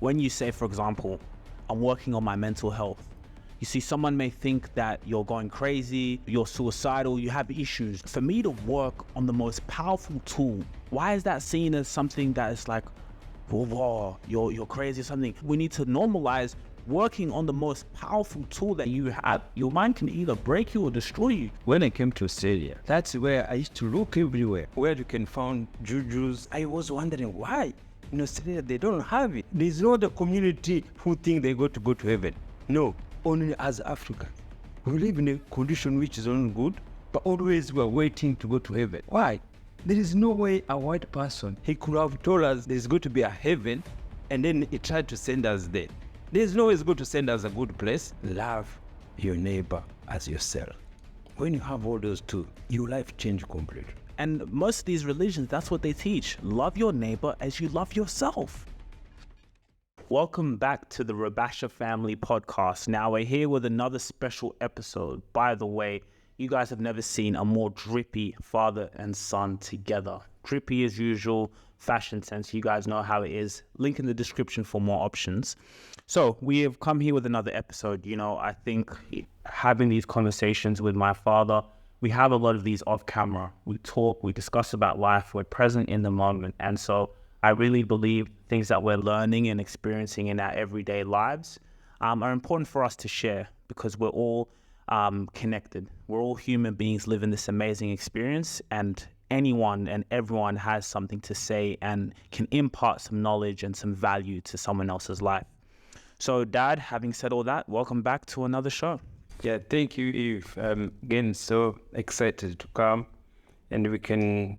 when you say, for example, I'm working on my mental health, you see, someone may think that you're going crazy, you're suicidal, you have issues. For me to work on the most powerful tool, why is that seen as something that is like, whoa, you're crazy or something? We need to normalize working on the most powerful tool that you have. Your mind can either break you or destroy you. When I came to Australia, that's where I used to look everywhere, where you can find jujus. I was wondering why in Australia they don't have it. There's no other community who think they got to go to heaven. No, only as Africa. We live in a condition which is not good, but always we are waiting to go to heaven. Why? There is no way a white person, he could have told us there's going to be a heaven, and then he tried to send us there. There's no way he's going to send us a good place. Love your neighbor as yourself. When you have all those two, your life changes completely. And most of these religions, that's what they teach. Love your neighbor as you love yourself. Welcome back to the Rubasha Family podcast. Now we're here with another special episode. By the way, you guys have never seen a more drippy father and son together. Drippy as usual, fashion sense. You guys know how it is. Link in the description for more options. So we have come here with another episode. You know, I think having these conversations with my father, we have a lot of these off camera. We talk, we discuss about life. We're present in the moment. And so I really believe things that we're learning and experiencing in our everyday lives are important for us to share, because we're all connected. We're all human beings living this amazing experience, and anyone and everyone has something to say and can impart some knowledge and some value to someone else's life. So Dad, having said all that, welcome back to another show. Yeah, thank you, Eve. Again, so excited to come, and we can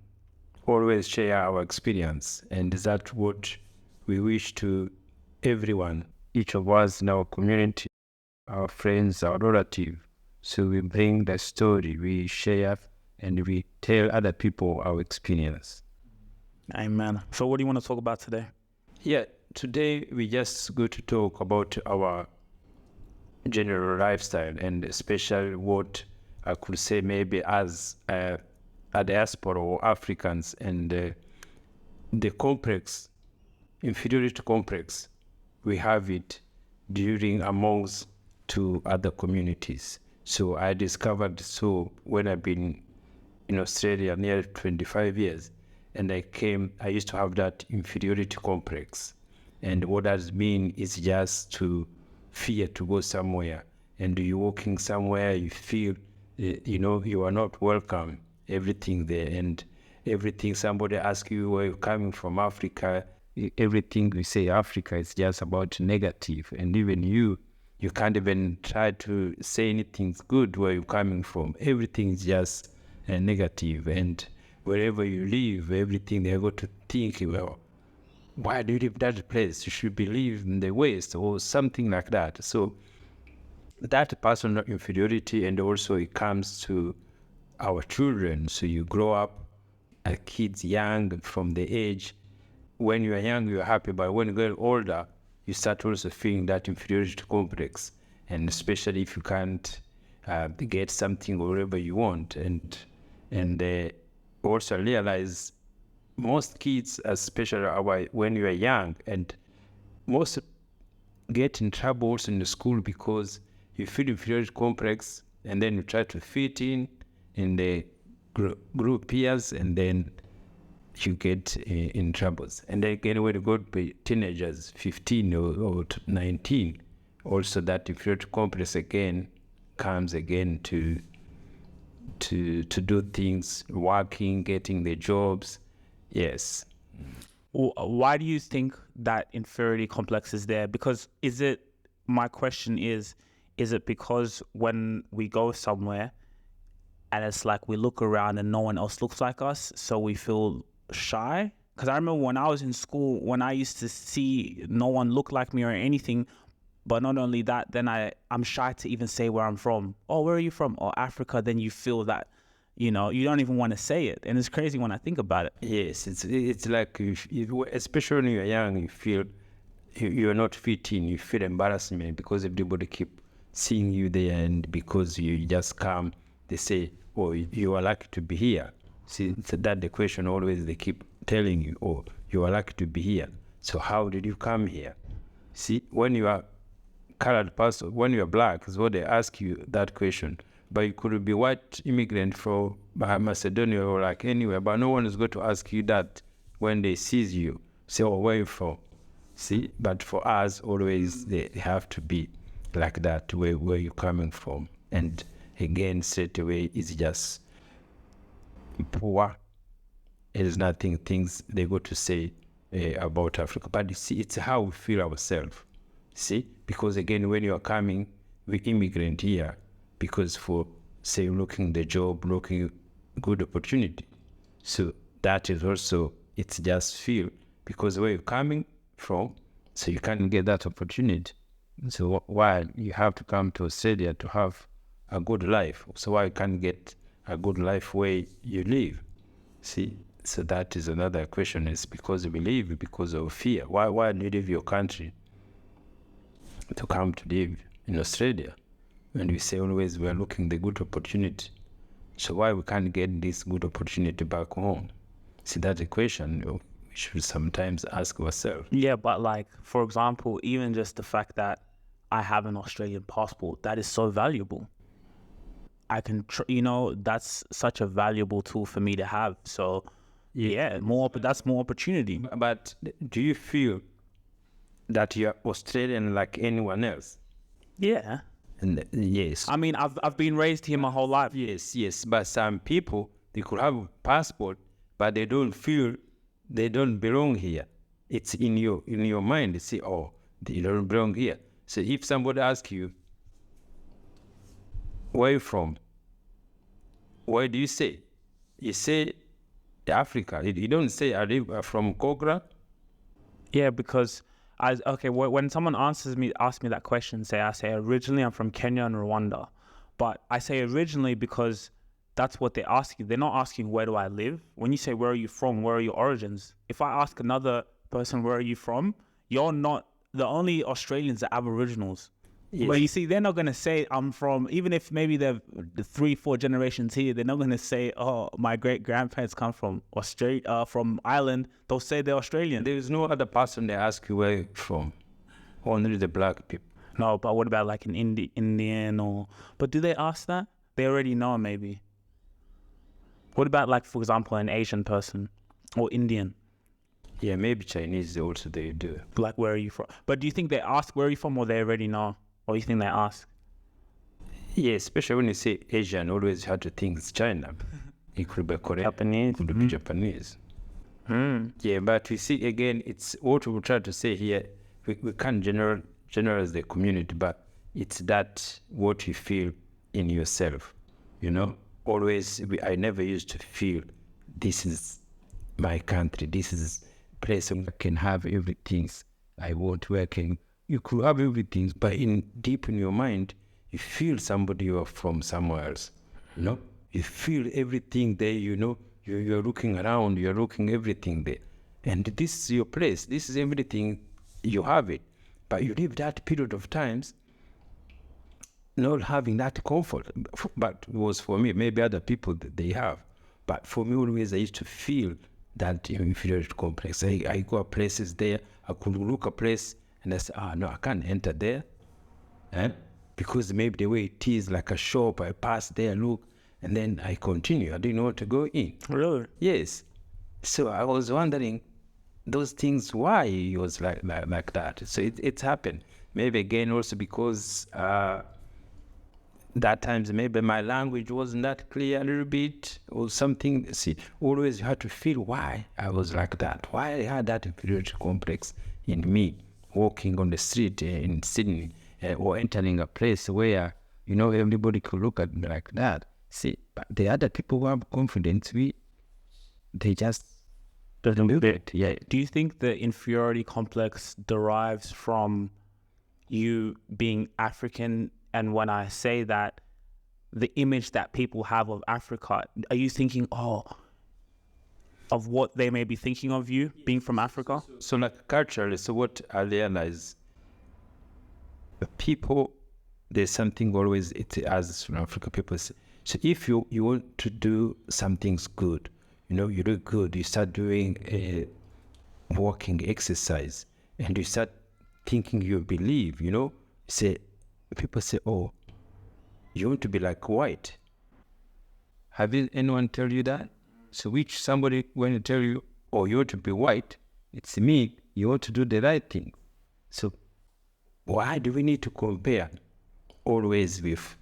always share our experience, and that's what we wish to everyone, each of us in our community, our friends, our relatives. So we bring the story, we share, and we tell other people our experience. Amen. So what do you want to talk about today? Yeah, today we just go to talk about our general lifestyle, and especially what I could say maybe as a diaspora or Africans, and the complex, inferiority complex, we have it during amongst to other communities. So I discovered, so when I've been in Australia nearly 25 years, and I used to have that inferiority complex. And what that means is just to fear to go somewhere, and you're walking somewhere, you feel, you are not welcome, everything there, and everything, somebody asks you where you're coming from, Africa, everything we say Africa is just about negative, and even you can't even try to say anything good where you're coming from. Everything is just negative, and wherever you live, everything they're going to think, well, why do you live that place? You should believe in the West or something like that. So that personal inferiority, and also it comes to our children. So you grow up as kids young, from the age, when you are young, you're happy, but when you get older, you start also feeling that inferiority complex, and especially if you can't get something wherever you want, and also realize most kids, especially when you are young, and most get in trouble also in the school because you feel inferiority complex, and then you try to fit in the group peers, and then you get in troubles. And again, when you go to be teenagers, 15 or 19, also that inferiority complex again comes again to do things, working, getting the jobs. Yes. Why do you think that inferiority complex is there? Because my question is it because when we go somewhere and it's like we look around and no one else looks like us, so we feel shy? Because I remember when I was in school, when I used to see no one look like me or anything, but not only that, then I'm shy to even say where I'm from. Oh, where are you from? Oh, Africa. Then you feel that, you don't even want to say it. And it's crazy when I think about it. Yes, it's like, especially when you're young, you feel you're not fitting, you feel embarrassment because everybody keep seeing you there, and because you just come, they say, oh, you are lucky to be here. See, so that the question always they keep telling you, oh, you are lucky to be here. So how did you come here? See, when you are colored person, when you are black, is what they ask you that question. But you could be white immigrant from Macedonia or like anywhere, but no one is going to ask you that when they sees you. Say, oh, where you from? See, but for us, always they have to be like that, where you're coming from. And again, straight away, it's just poor. It is nothing things they go to say about Africa. But you see, it's how we feel ourselves. See, because again, when you are coming, we immigrant here, because for, say, looking the job, looking good opportunity. So that is also, it's just feel, because where you're coming from, so you can't get that opportunity. So why you have to come to Australia to have a good life? So why you can't get a good life where you live? See, so that is another question. It's because we live because of fear. Why do you leave your country to come to live in Australia? And we say always we are looking the good opportunity. So why we can't get this good opportunity back home? See, that's a question we should sometimes ask ourselves. Yeah, but like, for example, even just the fact that I have an Australian passport, that is so valuable. I can, that's such a valuable tool for me to have. So yeah, but that's more opportunity. But do you feel that you're Australian like anyone else? Yeah. And yes. I mean, I've been raised here my whole life. Yes. But some people, they could have a passport, but they don't feel they don't belong here. It's in your mind. They say, oh, they don't belong here. So if somebody asks you, where are you from? Where do you say? You say Africa. You don't say I live from Kogra. Yeah, because when someone asks me that question, I say originally I'm from Kenya and Rwanda, but I say originally because that's what they're asking. They're not asking where do I live. When you say where are you from, where are your origins? If I ask another person where are you from, you're not the only Australians are Aboriginals. Yes. But you see, they're not going to say I'm from, even if maybe they're 3-4 generations here, they're not going to say, oh, my great grandparents come from Australia, from Ireland. They'll say they're Australian. There is no other person they ask you where you're from. Only the black people. No, but what about like an Indian or? But do they ask that? They already know maybe. What about like, for example, an Asian person or Indian? Yeah, maybe Chinese also they do. Like, where are you from? But do you think they ask where are you from, or they already know? Or you think they ask? Yeah, especially when you say Asian, always you have to think it's China. It could be Korean, Japanese. It could be Japanese. Yeah, but we see again, it's what we try to say here. We can't generalize the community, but it's that what you feel in yourself. Always, I never used to feel this is my country. This is a place where I can have everything I want, where I can. You could have everything, but deep in your mind, you feel somebody you are from somewhere else. You feel everything there. You're looking around. You're looking everything there, and this is your place. This is everything. You have it, but you live that period of times not having that comfort. But it was for me. Maybe other people they have, but for me always I used to feel that inferiority complex. I go places there. I could look a place. And I say, no, I can't enter there. Because maybe the way it is, like a shop, I pass there, look, and then I continue. I didn't know to go in. Really? Yes. So I was wondering those things, why it was like that. So it's happened. Maybe again also because that times maybe my language wasn't that clear a little bit or something. See, always you had to feel why I was like that, why I had that inferiority complex in me. Walking on the street in Sydney or entering a place where, everybody could look at me like that. See, but the other people who have confidence, they just don't do it. Yeah. Do you think the inferiority complex derives from you being African? And when I say that, the image that people have of Africa, are you thinking, of what they may be thinking of you being from Africa? So like culturally, so what I realize, the people, there's something always, as from Africa people say, so if you want to do some things good, you do good, you start doing a walking exercise and you start thinking you believe, people say, oh, you want to be like white. Have anyone tell you that? So which somebody when you tell you, oh, you want to be white, it's me, you want to do the right thing. So why do we need to compare always with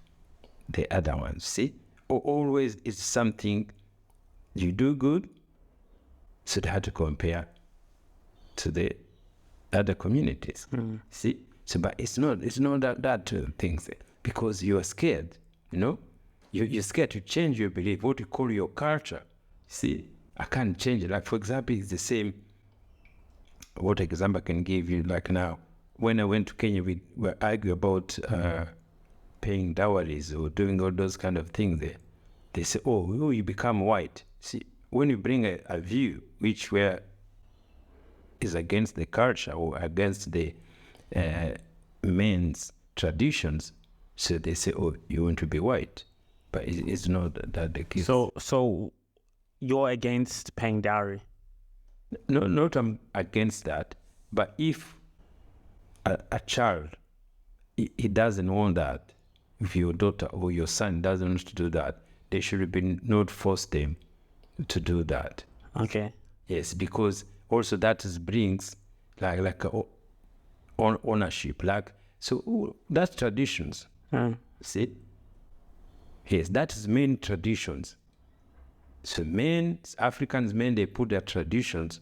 the other ones? See? Or always it's something you do good, so they have to compare to the other communities. See? So but it's not that things, because you are scared, You're scared to change your belief, what you call your culture. See, I can't change it. Like, for example, it's the same. What example I can give you? Like now, when I went to Kenya, we were arguing about paying dowries or doing all those kind of things there. They say, oh, you become white. See, when you bring a view which is against the culture or against the men's traditions, so they say, oh, you want to be white. But it's not that the case. So you're against paying dowry? No, not I'm against that. But if a child, he doesn't want that, if your daughter or your son doesn't want to do that, they should be not force them to do that. Okay. Yes, because also that brings like ownership. That's traditions. See? Yes, that is main traditions. So Africans, they put their traditions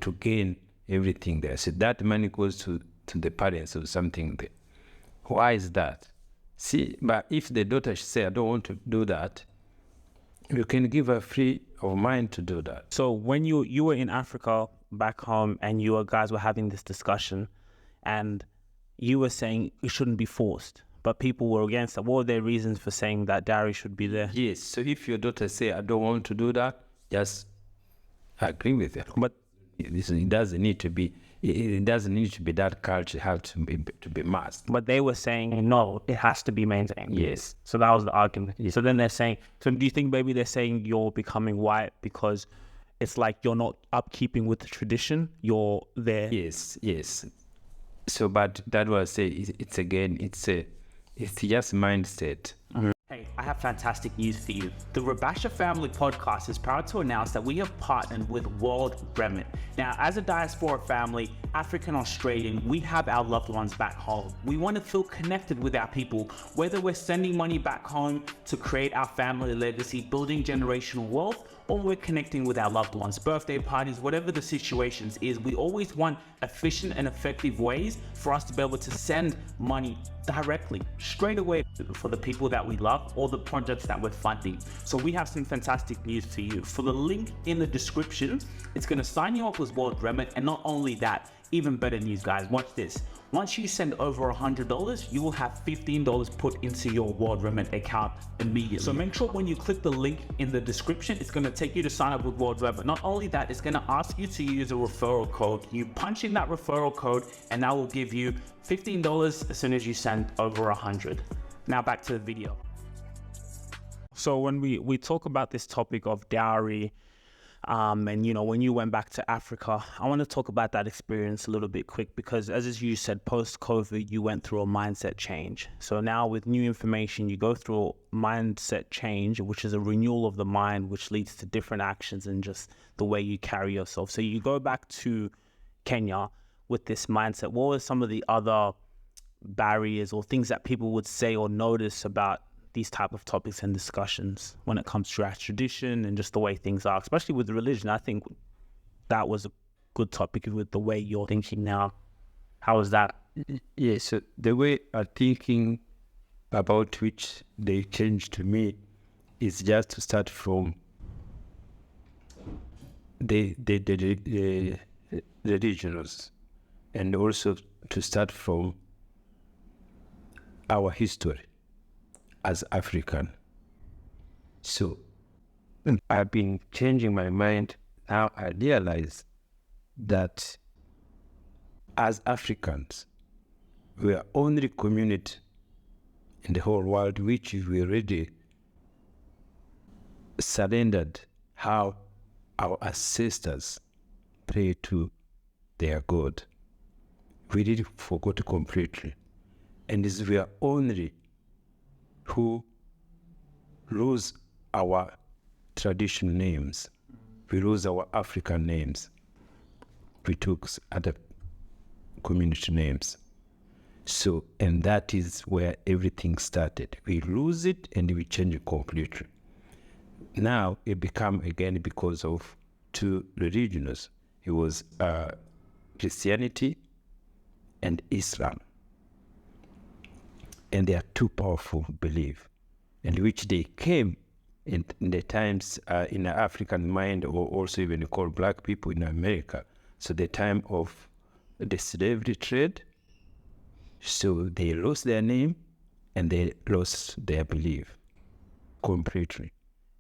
to gain everything there. So that money goes to the parents or something there. Why is that? See, but if the daughter say, I don't want to do that, you can give her free of mind to do that. So when you were in Africa back home and you guys were having this discussion and you were saying it shouldn't be forced, but people were against that. What were their reasons for saying that dowry should be there? Yes, so if your daughter say, I don't want to do that, just agree with her. But it doesn't need to be that culture have to be masked. But they were saying, no, it has to be maintained. Yes. So that was the argument. Yes. So then they're saying, so do you think maybe they're saying you're becoming white because it's like you're not upkeeping with the tradition? You're there. Yes. So, but that was say it's just mindset. Hey, I have fantastic news for you. The Rubasha Family podcast is proud to announce that we have partnered with WorldRemit. Now, as a diaspora family, African Australian, we have our loved ones back home. We want to feel connected with our people, whether we're sending money back home to create our family legacy, building generational wealth, or we're connecting with our loved ones, birthday parties, whatever the situations is. We always want efficient and effective ways for us to be able to send money directly, straight away for the people that we love or the projects that we're funding. So we have some fantastic news for you. For the link in the description, it's going to sign you up with WorldRemit. And not only that, even better news, guys, watch this. Once you send over $100, you will have $15 put into your WorldRemit account immediately. So make sure when you click the link in the description, it's going to take you to sign up with WorldRemit. Not only that, it's going to ask you to use a referral code. You punch in that referral code and that will give you $15 as soon as you send over 100. Now back to the video. So when we talk about this topic of dowry, and when you went back to Africa, I want to talk about that experience a little bit quick, because as you said, post-COVID, you went through a mindset change. So now with new information, you go through a mindset change, which is a renewal of the mind, which leads to different actions and just the way you carry yourself. So you go back to Kenya with this mindset. What were some of the other barriers or things that people would say or notice about these type of topics and discussions when it comes to our tradition and just the way things are, especially with religion? I think that was a good topic with the way you're thinking now. How is that? Yes, so the way I'm thinking about which they changed to me is just to start from the regionals, and also to start from our history as African. So I've been changing my mind. Now I realize that as Africans, we are only community in the whole world which we already surrendered how our ancestors pray to their God. we really forgot completely. And it's we are only who lose our traditional names. We lose our African names. We took other community names. So, and that is where everything started. We lose it and we change it completely. Now it become again because of two religions. It was Christianity and Islam. And they are two powerful beliefs, and which they came in the times in the African mind, or also even called black people in America. So the time of the slavery trade, so they lost their name and they lost their belief completely.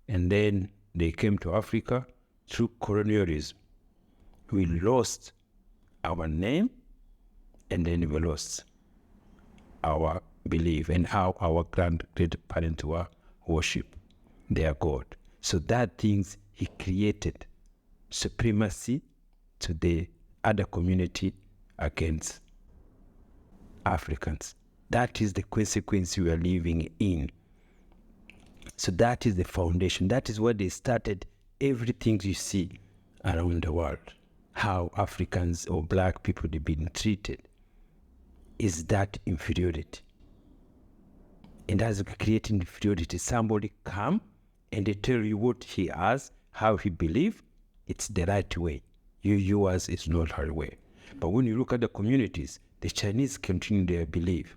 And then they came to Africa through colonialism. We lost our name and then we lost our belief and how our great-parents were worship their God. So that things he created supremacy to the other community against Africans. That is the consequence we are living in. So that is the foundation. That is where they started everything you see around the world. How Africans or black people have been treated is that inferiority. And as creating inferiority, somebody come and they tell you what he has, how he believes, it's the right way. Yours is not her way. But when you look at the communities, the Chinese continue their belief.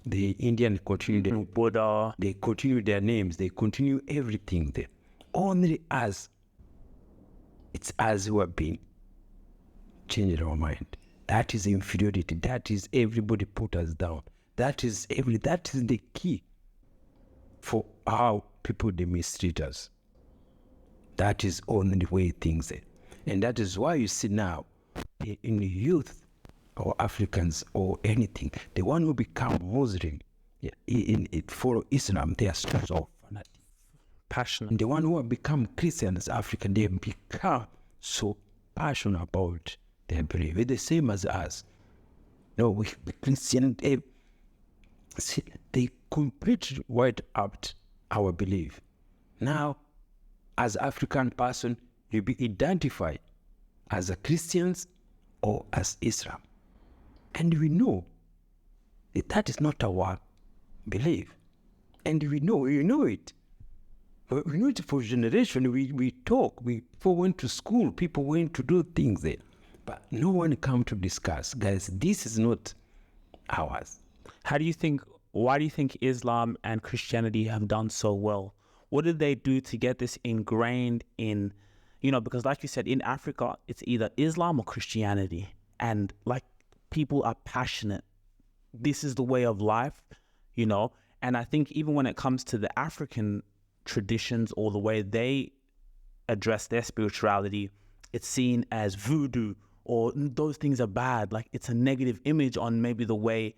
The Indian continue their Buddha. They continue their names. They continue everything there. Only us, it's us who have been changing our mind. That is inferiority. That is everybody put us down. That is the key for how people they mistreat us. That is only the way things are. And that is why you see now in the youth or Africans or anything, the one who become Muslim, follow Islam, they are so fanatic, Passionate. and the one who have become Christians, African, they become so passionate about their belief. It's the same as us. No, we Christian, they completely wiped out our belief. Now, as African person, you be identified as a Christians or as Islam. And we know that is not our belief. And we know it. We know it for generation. We talk. People went to school. People went to do things there. But no one come to discuss. Guys, this is not ours. Why do you think Islam and Christianity have done so well? What did they do to get this ingrained in, because like you said, in Africa, it's either Islam or Christianity. And like people are passionate. This is the way of life, And I think even when it comes to the African traditions or the way they address their spirituality, it's seen as voodoo or those things are bad. Like it's a negative image on maybe the way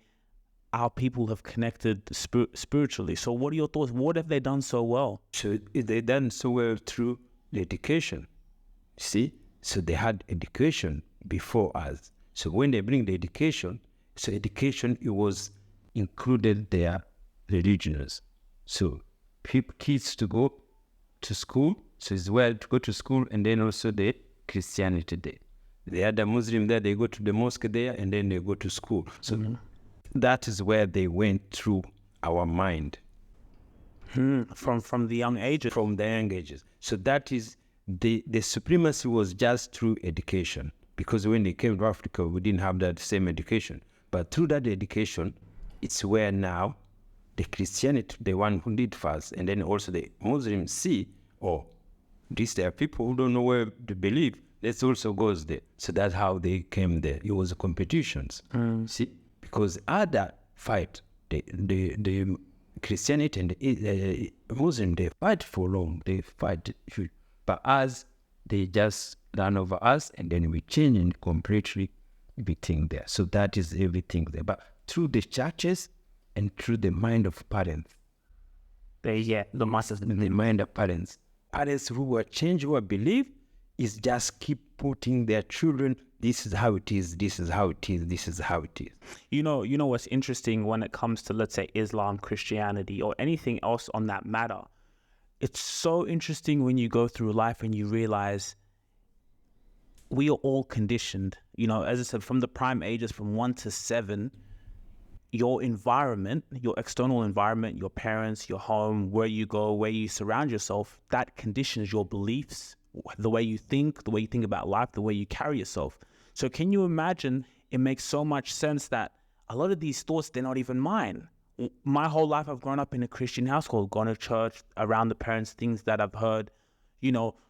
our people have connected spiritually. So what are your thoughts? What have they done so well? So they done so well through the education. See? So they had education before us. So when they bring the education, it was included their religions. So kids to go to school, so it's well to go to school, and then also the Christianity there. They had a Muslim there, they go to the mosque there, and then they go to school. So that is where they went through our mind. From the young ages. From the young ages. So that is, the supremacy was just through education. Because when they came to Africa, we didn't have that same education. But through that education, it's where now the Christianity, the one who did first, and then also the Muslims see, these there are people who don't know where to believe. Let's also go there. So that's how they came there. It was competitions. See, because other fight, the Christianity and the Muslim, they fight for long. They fight, but us, they just run over us, and then we change and completely everything there. So that is everything there. But through the churches and through the mind of parents. The masses. The mind of parents. Parents who are change who believe is just keep putting their children this is how it is, this is how it is, this is how it is. You know what's interesting when it comes to, let's say, Islam, Christianity, or anything else on that matter? It's so interesting when you go through life and you realize we are all conditioned. As I said, from the prime ages, from 1 to 7, your environment, your external environment, your parents, your home, where you go, where you surround yourself, that conditions your beliefs, the way you think about life, the way you carry yourself. So can you imagine, it makes so much sense that a lot of these thoughts, they're not even mine. My whole life, I've grown up in a Christian household, gone to church, around the parents, things that I've heard,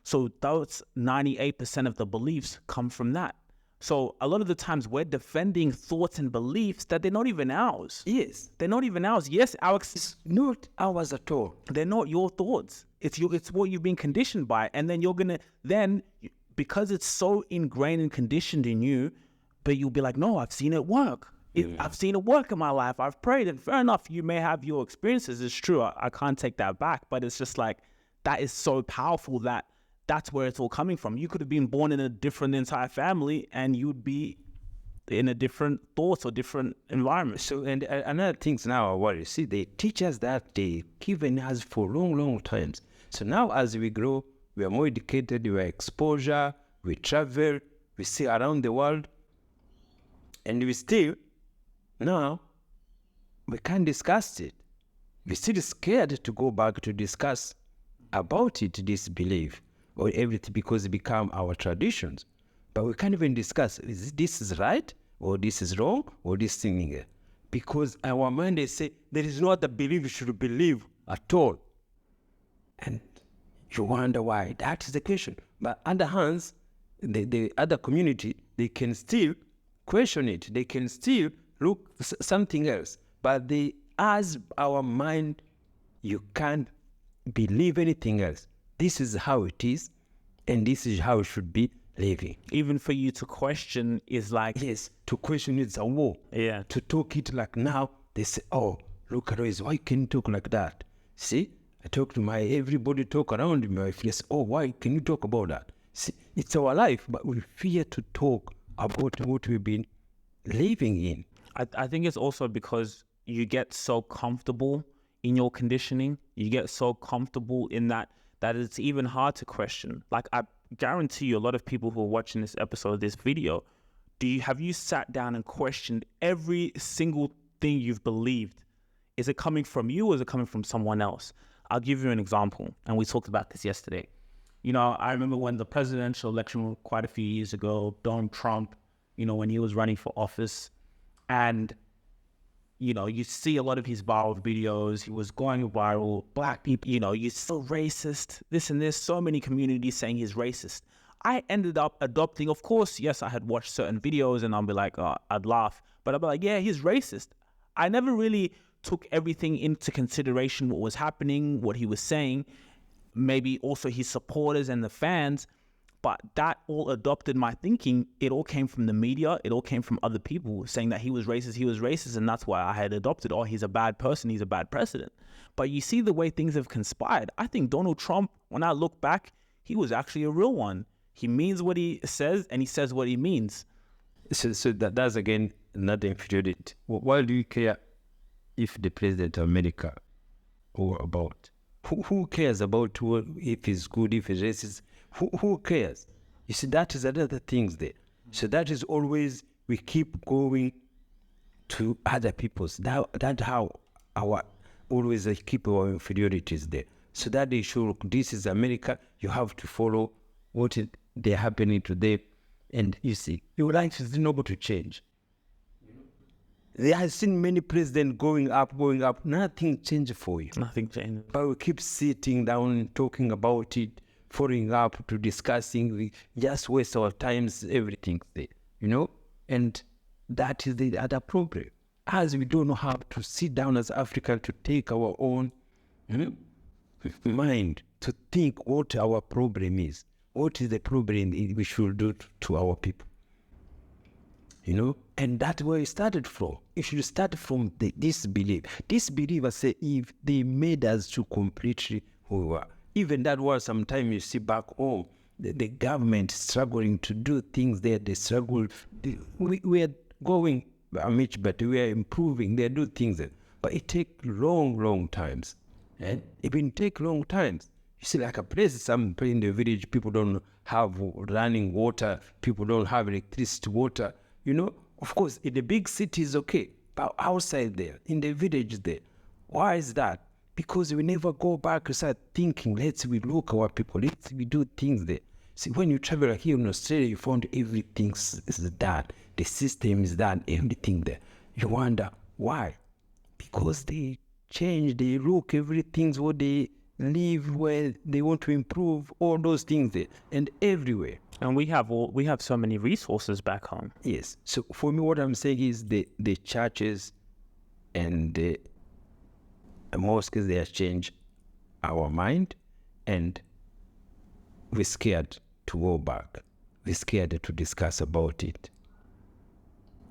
so those 98% of the beliefs come from that. So a lot of the times we're defending thoughts and beliefs that they're not even ours. Yes. They're not even ours. Yes, It's not ours at all. they're not your thoughts. It's what you've been conditioned by. And then because it's so ingrained and conditioned in you, but you'll be like, no, I've seen it work. I've seen it work in my life. I've prayed, and fair enough, you may have your experiences. It's true. I can't take that back, but it's just like, that is so powerful that's where it's all coming from. You could have been born in a different entire family and you'd be in a different thoughts or different environment. So, and another things now, what you see, they teach us that they given us for long, long times. So now as we grow, we are more educated, we are exposure, we travel, we see around the world, and we still, now, we can't discuss it. We're still scared to go back to discuss about it, this belief, or everything, because it become our traditions. But we can't even discuss, this is right, or this is wrong, or this thing here. Because our mind, they say, there is no other belief you should believe at all. And you wonder why. That is the question. But on the hands, the other community, they can still question it. They can still look something else. But as our mind, you can't believe anything else. This is how it is, and this is how it should be living. Even for you to question is like... Yes, to question is a war. Yeah. To talk it like now, they say, oh, look at this, why can you talk like that? See, I talk to everybody talk around me, my friends, oh, why can you talk about that? See, it's our life, but we fear to talk about what we've been living in. I think it's also because you get so comfortable in your conditioning. You get so comfortable in that it's even hard to question. Like, I guarantee you, a lot of people who are watching this episode of this video, have you sat down and questioned every single thing you've believed? Is it coming from you or is it coming from someone else? I'll give you an example, and we talked about this yesterday. I remember when the presidential election quite a few years ago, Donald Trump, when he was running for office, and you see a lot of his viral videos. He was going viral. Black people, you're so racist, this and this. So many communities saying he's racist. I ended up adopting, of course, yes, I had watched certain videos and I'll be like, I'd laugh. But I'd be like, yeah, he's racist. I never really took everything into consideration, what was happening, what he was saying, maybe also his supporters and the fans. But that all adopted my thinking. It all came from the media. It all came from other people saying that he was racist, and that's why I had adopted, oh, he's a bad person, he's a bad president. But you see the way things have conspired. I think Donald Trump, when I look back, he was actually a real one. He means what he says, and he says what he means. So that's again another inferiority. Why do you care if the president of America or about? Who cares about if he's good, if he's racist? Who cares? You see, that is another things there. So that is always, we keep going to other people's. That's how always keep our inferiorities there. So that they show, look, this is America, you have to follow what they're happening to them. And you see, your life is not going to change. There has seen many presidents going up, nothing changed for you. Nothing changed. But we keep sitting down and talking about it, following up to discussing, we just waste our times, everything there, and that is the other problem. As we don't know how to sit down as Africans to take our own mind, to think what our problem is, what is the problem we should do to our people, and that's where it started from. It should start from this belief. This belief, I say, if they made us to completely who we are. Even that was sometimes you see back home, the government struggling to do things there. They struggle. We are going much better. We are improving. They do things there. But it takes long times. And it will take long times. You see, like a place, some in the village, people don't have running water. People don't have electricity, water. Of course, in the big cities, okay. But outside there, in the village there, why is that? Because we never go back and start thinking, we look our people, we do things there. See, when you travel here in Australia, you find everything is done. The system is done, everything there. You wonder, why? Because they change, they look, everything's what they live, where they want to improve, all those things there, and everywhere. And we have so many resources back home. Yes. So for me, what I'm saying is the churches and the mosques, they have changed our mind, and we're scared to go back. We're scared to discuss about it.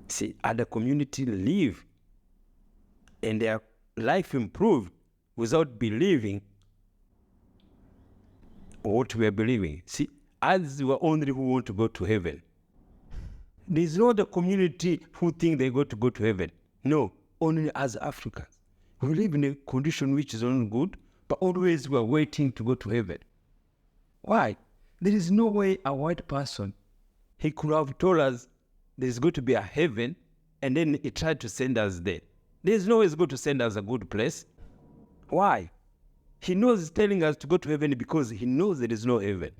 See, other community live and their life improved without believing what we are believing. See, us we are only who want to go to heaven. There's no other community who think they go to heaven. No, only as Africans. We live in a condition which is not good, but always we are waiting to go to heaven. Why? There is no way a white person, he could have told us there's going to be a heaven, and then he tried to send us there. There's no way he's going to send us a good place. Why? He knows he's telling us to go to heaven because he knows there is no heaven.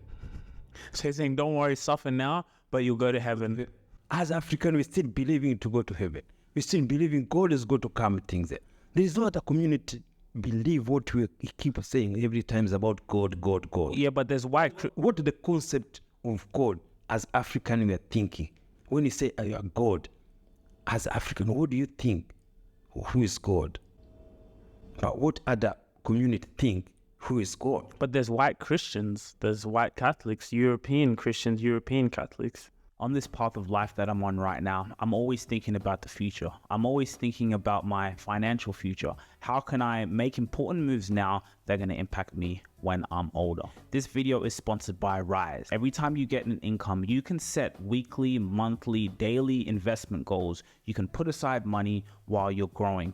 So he's saying, don't worry, suffer now, but you'll go to heaven. As African, we're still believing to go to heaven. We're still believing God is going to come things there. There is no other community believe what we keep saying every time is about God. Yeah, but there's white. What is the concept of God as African we are thinking? When you say you are God, as African, what do you think? Who is God? But what other community think? Who is God? But there's white Christians, there's white Catholics, European Christians, European Catholics. On this path of life that I'm on right now, I'm always thinking about the future. I'm always thinking about my financial future. How can I make important moves now that are going to impact me when I'm older? This video is sponsored by Rise. Every time you get an income, you can set weekly, monthly, daily investment goals. You can put aside money while you're growing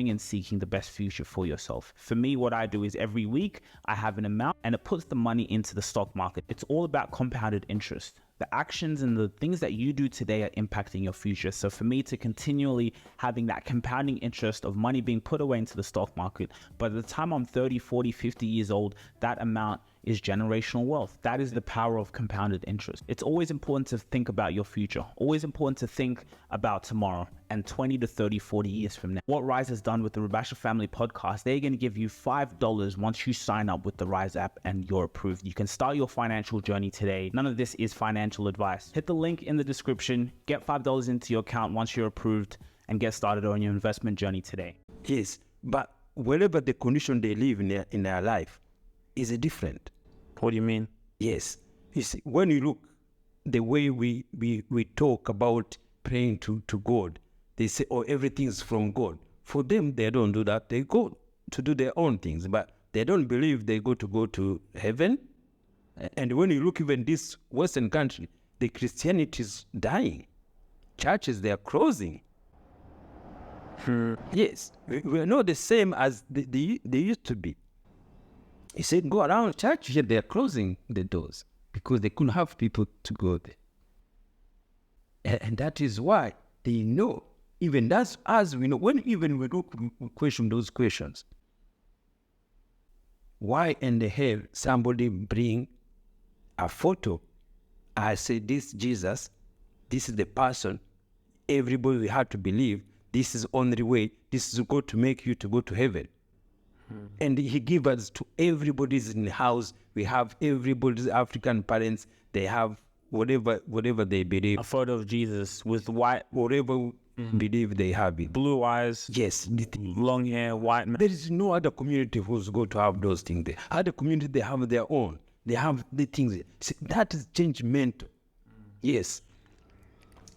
and seeking the best future for yourself. For me, what I do is every week I have an amount and it puts the money into the stock market. It's all about compounded interest. The actions and the things that you do today are impacting your future. So for me to continually having that compounding interest of money being put away into the stock market, by the time I'm 30, 40, 50 years old, that amount is generational wealth. That is the power of compounded interest. It's always important to think about your future, always important to think about tomorrow and 20 to 30, 40 years from now. What Rise has done with the Rubasha Family podcast, they're going to give you $5 once you sign up with the Rise app and you're approved. You can start your financial journey today. None of this is financial advice. Hit the link in the description, get $5 into your account once you're approved, and get started on your investment journey today. Yes, but wherever the condition they live in their life is different. What do you mean? Yes. You see, when you look the way we talk about praying to God, they say, oh, everything's from God. For them, they don't do that. They go to do their own things, but they don't believe they go to heaven. And when you look even this Western country, the Christianity is dying. Churches, they are closing. Yes, we are not the same as they used to be. He said, go around church, here they are closing the doors because they couldn't have people to go there. And that is why they know, even that's as we know, when even we look, we question those questions. Why in the hell somebody bring a photo? I say, this Jesus, this is the person, everybody will have to believe, this is only way, this is going to make you to go to heaven. And he gives us to everybody's in the house. We have everybody's African parents. They have whatever they believe. A photo of Jesus with white, whatever believe they have it. Blue eyes. Yes. Long hair, white man. There is no other community who's going to have those things there. Other community, they have their own. They have the things. See, that is judgmental. Yes.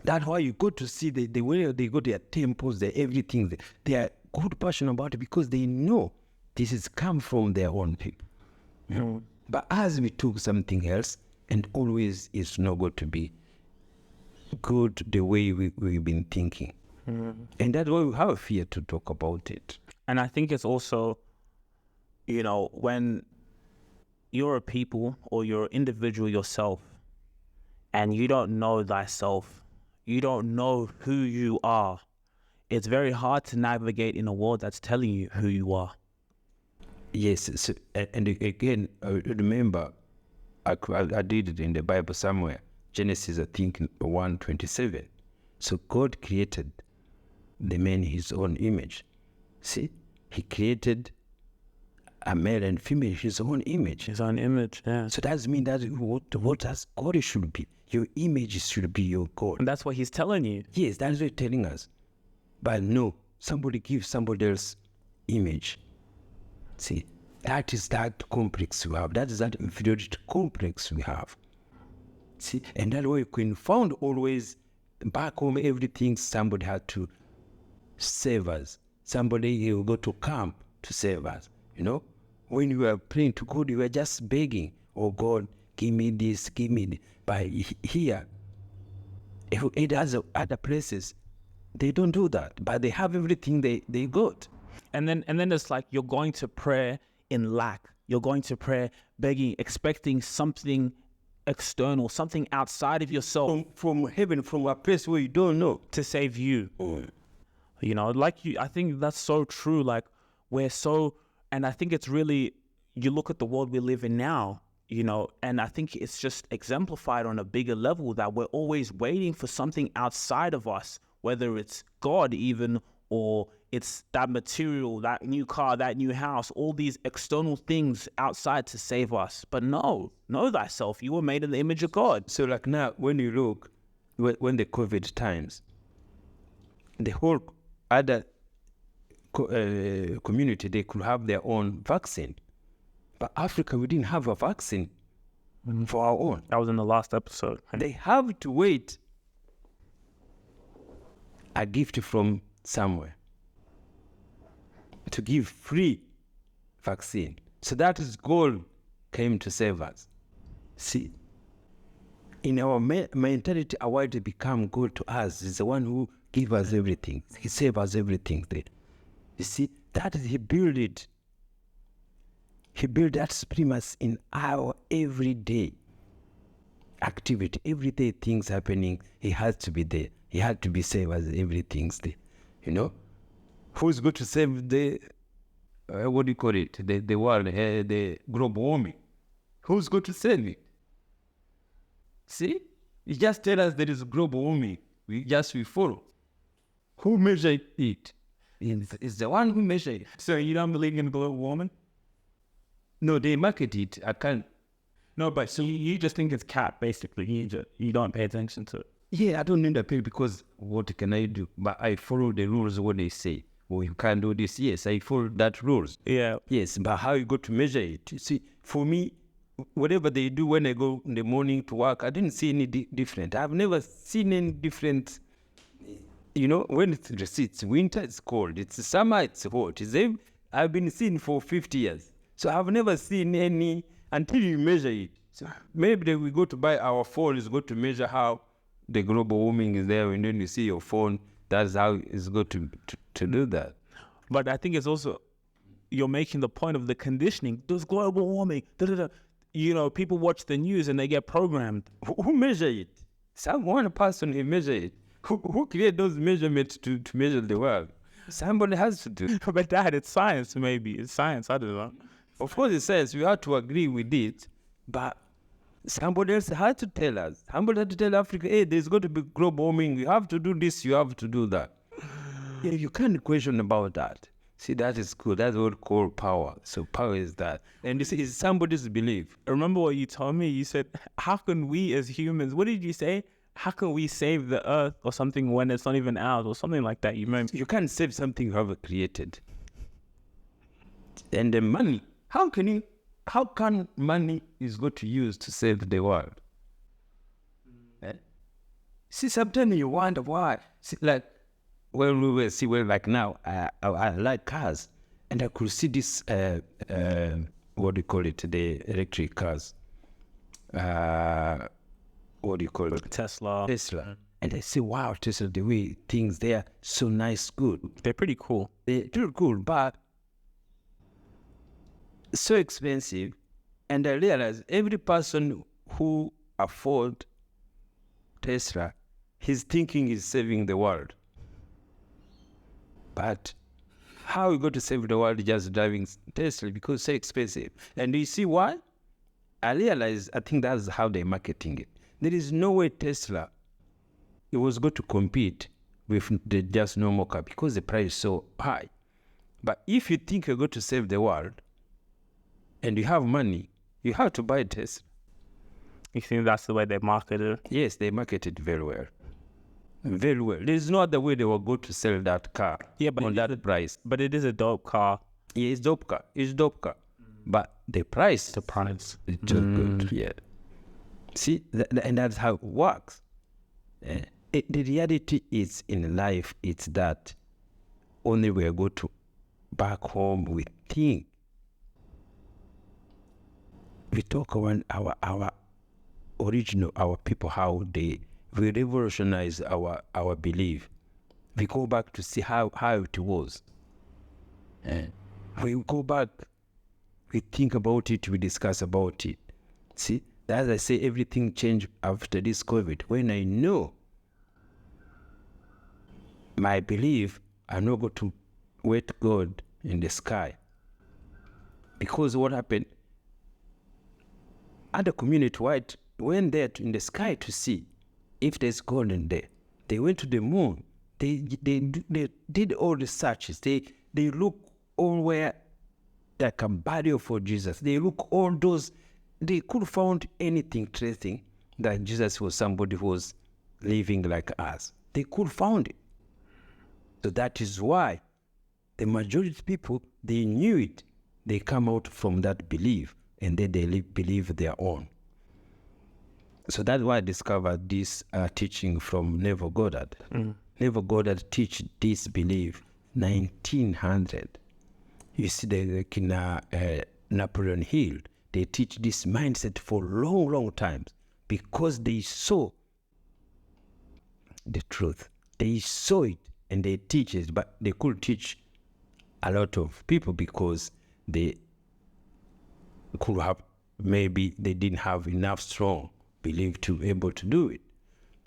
That's why you go to see the way they go to their temples, their everything. They are good passionate about it because they know this has come from their own people. But as we took something else, and always it's not going to be good the way we've been thinking. And that's why we have fear to talk about it. And I think it's also, when you're a people or you're an individual yourself and you don't know thyself, you don't know who you are, it's very hard to navigate in a world that's telling you who you are. Yes, so, and again, remember, I did it in the Bible somewhere. Genesis, I think, 1:27. So God created the man in his own image. See, he created a male and female in his own image. His own image, yeah. So that means that what does God should be? Your image should be your God. And that's what he's telling you. Yes, that's what he's telling us. But no, somebody gives somebody else image. See, that is that complex we have. That is that inferiority complex we have. See, and that way you can found always back home everything somebody had to save us. Somebody will go to camp to save us. When you were praying to God, you were just begging, oh God, give me this, give me this. But here, it has other places, they don't do that, but they have everything they got. And then it's like you're going to pray in lack. You're going to pray begging, expecting something external, something outside of yourself From heaven, from a place where you don't know. to save you. I think that's so true. Like and I think it's really, you look at the world we live in now, and I think it's just exemplified on a bigger level that we're always waiting for something outside of us, whether it's God even, or it's that material, that new car, that new house, all these external things outside to save us. But no, know thyself. You were made in the image of God. So like now, when you look, when the COVID times, the whole other community, they could have their own vaccine. But Africa, we didn't have a vaccine for our own. That was in the last episode. They have to wait a gift from somewhere to give free vaccine. So that is God came to save us. See, in our mentality, our to become God to us is the one who gives us everything. He saves us everything there. You see, that is, he built it. He built that supremacy in our everyday activity, everyday things happening. He has to be there. He had to be saved as everything's there. Who's going to save the, what do you call it? The world, the global warming. Who's going to save it? See? You just tell us there is global warming. We follow. Who measured it? It's the one who measured it. So you don't believe in global warming? No, they market it. I can't. No, but so you just think it's cap, basically. You don't pay attention to it. Yeah, I don't need a pay because what can I do? But I follow the rules what they say. Well, you can't do this. Yes, I follow that rules. Yeah. Yes, but how you go to measure it? You see, for me, whatever they do when I go in the morning to work, I didn't see any different. I've never seen any different. When it's winter, it's cold. It's summer, it's hot. I've been seeing for 50 years. So I've never seen any until you measure it. So maybe we go to buy our phones, go to measure how the global warming is there, and then you see your phone. That's how it's going to do that. But I think it's also, you're making the point of the conditioning. There's global warming. People watch the news and they get programmed. Who measure it? One person who measure it. Who create those measurements to measure the world? Somebody has to do. But Dad, it's science, maybe. It's science, I don't know. Of course it says we have to agree with it, but somebody else had to tell us. Somebody had to tell Africa, hey, there's going to be global warming. You have to do this, you have to do that. Yeah, you can't question about that. See, that is cool. That's what we call power. So power is that. And this is somebody's belief. Remember what you told me? You said, how can we as humans, what did you say? How can we save the earth or something when it's not even ours or something like that? You can't save something you have created. And the money, how can money is going to use to save the world? See, sometimes you wonder why. See, like, like now, I like cars, and I could see this what do you call it, the electric cars. What do you call it? Tesla. And I say, wow, Tesla, the way things there, so nice, good. They're pretty cool. They're cool, but so expensive. And I realized every person who afford Tesla, his thinking is saving the world. But how we go to save the world just driving Tesla because it's so expensive? And you see why? I realized, I think that's how they're marketing it. There is no way Tesla, it was going to compete with the just normal car because the price is so high. But if you think you're going to save the world and you have money, you have to buy Tesla. You think that's the way they market it? Yes, they market it very well. Very well. There's no other way they were going to sell that car on that price. But it is a dope car. Yeah, it's dope car. It's dope car. But the price The price. is just good. Yeah. See, and that's how it works. The reality is in life, it's that only we go to back home, we think. We talk about our original, our people, how we revolutionize our belief. We go back to see how it was. We go back, we think about it, we discuss about it. See, as I say, everything changed after this COVID. When I know my belief, I'm not going to wait God in the sky. Because what happened, other community white went there in the sky to see if there's God in there. They went to the moon. They did all the searches. They look all where like a burial for Jesus. They look all those. They could found anything tracing that Jesus was somebody who was living like us. They could found it. So that is why the majority of people, they knew it. They come out from that belief and then they believe their own. So that's why I discovered this teaching from Neville Goddard. Neville Goddard teach this belief 1900. You see, like in Napoleon Hill, they teach this mindset for long times because they saw the truth. They saw it and they teach it, but they could teach a lot of people because they could have, maybe they didn't have enough strong belief to be able to do it.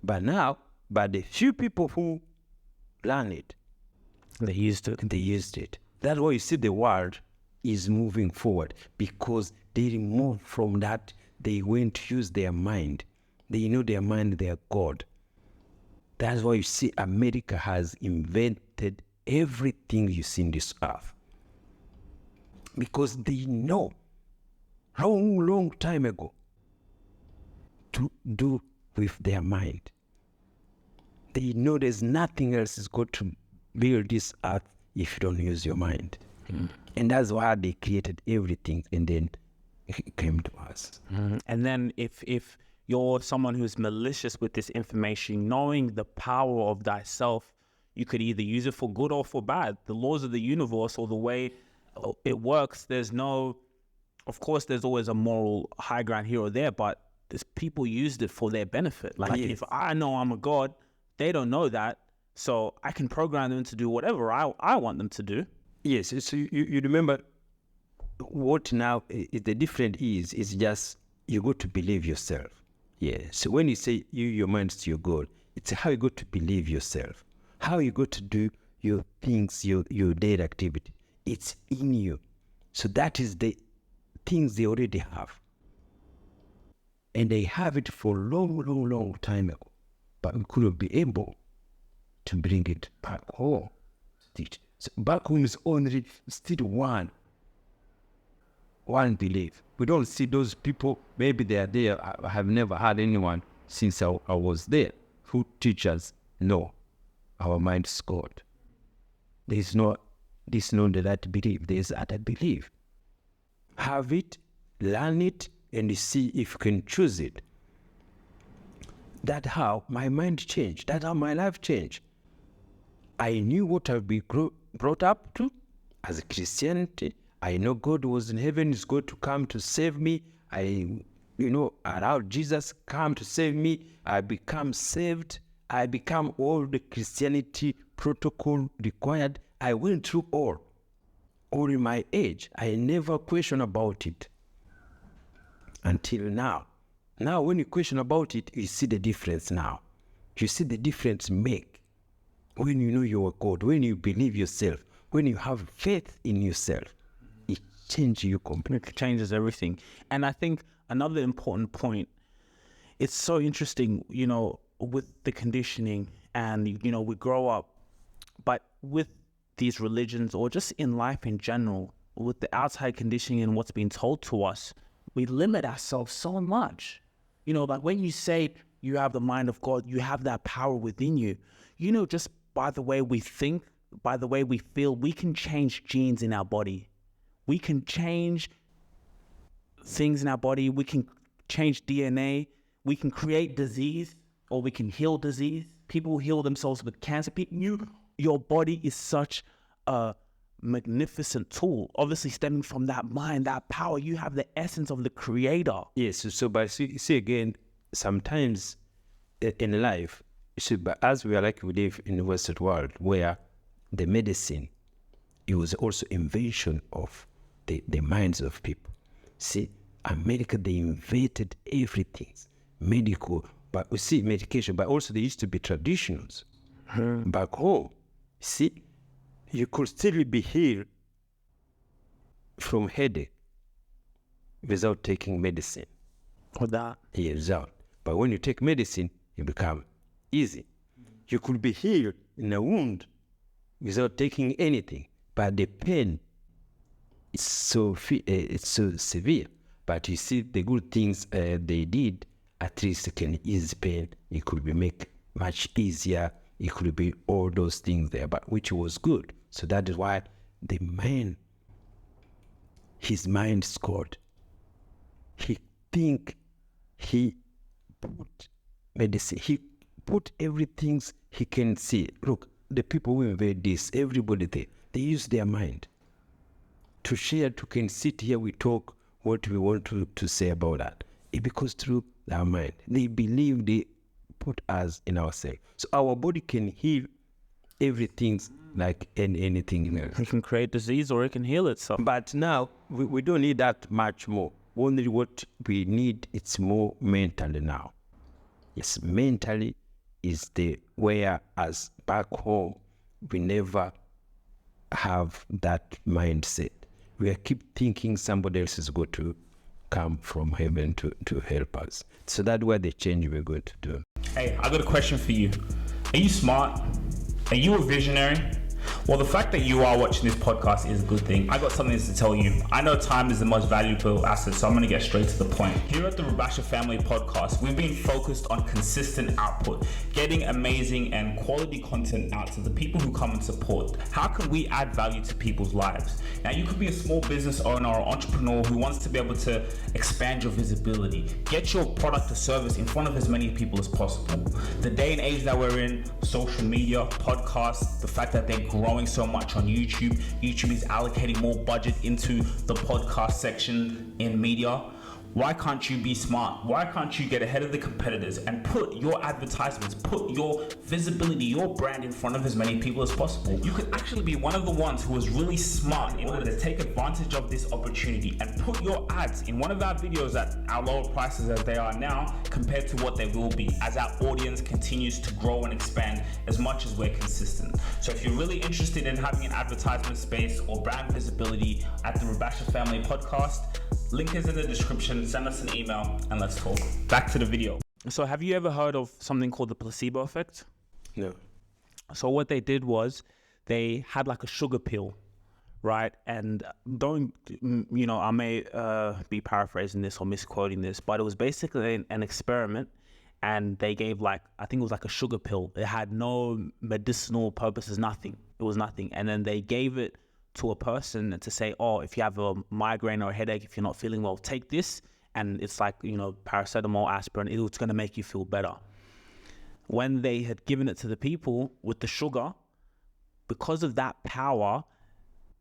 But now, the few people who learn it, They used it. That's why you see the world is moving forward because they removed from that. They went to use their mind. They know their mind, their God. That's why you see America has invented everything you see in this earth. Because they know long time ago to do with their mind. They know there's nothing else is going to build this earth if you don't use your mind. And that's why they created everything and then it came to us. And then if you're someone who's malicious with this information, knowing the power of thyself, you could either use it for good or for bad. The laws of the universe or the way it works, of course there's always a moral high ground here or there, but there's people used it for their benefit. Like if I know I'm a god, they don't know that, so I can program them to do whatever I want them to do. Yes, so you remember what now is the difference is just you got to believe yourself. Yeah. So when you say your mind's to your God, it's how you got to believe yourself. How you got to do your things, your daily activity. It's in you. So that is the things they already have. And they have it for long time ago. But we couldn't be able to bring it back home. So back home is only still one belief. We don't see those people, maybe they are there. I have never had anyone since I was there who teach us, no, our mind is God. There's no that belief. There's other belief. Have it, learn it, and see if you can choose it. That's how my mind changed. That's how my life changed. I knew what I'd be brought up to as a Christianity. I know God was in heaven, is going to come to save me. I allowed Jesus come to save me. I become saved. I become all the Christianity protocol required. I went through all in my age. I never question about it until now. Now, when you question about it, you see the difference now. You see the difference make when you know your God, when you believe yourself, when you have faith in yourself. It changes you completely. It changes everything. And I think another important point, it's so interesting, with the conditioning and, we grow up, but with these religions or just in life in general, with the outside conditioning and what's being told to us, we limit ourselves so much. Like when you say you have the mind of God, you have that power within you, just by the way we think, by the way we feel, we can change genes in our body. We can change things in our body. We can change DNA. We can create disease, or we can heal disease. People heal themselves with cancer. Your body is such a magnificent tool, obviously stemming from that mind, that power. You have the essence of the creator. Yes, so but see again, sometimes in life, but as we live in the Western world, where the medicine, it was also invention of the minds of people. See, America, they invented everything, medical, but we see medication, but also they used to be traditionals. Back home, see, you could still be healed from headache without taking medicine. Without. Yeah, without. But when you take medicine, it becomes easy. You could be healed in a wound without taking anything, but the pain is so severe. But you see, the good things they did, at least it can ease pain. It could be make much easier. It could be all those things there, but which was good. So that is why the man, his mind scored. He think, he put medicine, he put everything he can see. Look, the people who invade this, everybody there, they use their mind to share, to can sit here, we talk what we want to say about that. It because through our mind, they believe they put us in ourselves. So our body can heal everything like anything else. It can create disease or it can heal itself. But now we don't need that much more. Only what we need, it's more mentally now. Yes, mentally is the where as back home we never have that mindset. We keep thinking somebody else is going to come from heaven to help us. So that's where the change we're going to do. Hey, I got a question for you. Are you smart? Are you a visionary? Well, the fact that you are watching this podcast is a good thing. I got something to tell you. I know time is the most valuable asset, so I'm going to get straight to the point. Here at the Rubasha Family podcast, we've been focused on consistent output, getting amazing and quality content out to the people who come and support. How can we add value to people's lives? Now, you could be a small business owner or entrepreneur who wants to be able to expand your visibility, get your product or service in front of as many people as possible. The day and age that we're in, social media, podcasts, the fact that they're growing so much on YouTube. YouTube is allocating more budget into the podcast section in media. Why can't you be smart? Why can't you get ahead of the competitors and put your advertisements, put your visibility, your brand in front of as many people as possible? You could actually be one of the ones who is really smart in order to take advantage of this opportunity and put your ads in one of our videos at our lower prices as they are now compared to what they will be as our audience continues to grow and expand as much as we're consistent. So if you're really interested in having an advertisement space or brand visibility at the Rubasha Family podcast, link is in the description. Send us an email and let's talk. Back to the video. So have you ever heard of something called the placebo effect? No. So what they did was they had like a sugar pill, right? And I may be paraphrasing this or misquoting this, but it was basically an experiment, and they gave I think it was like a sugar pill. It had no medicinal purposes, nothing. It was nothing. And then they gave it to a person to say, oh, if you have a migraine or a headache, if you're not feeling well, take this. And it's like, paracetamol, aspirin, it's going to make you feel better. When they had given it to the people with the sugar, because of that power,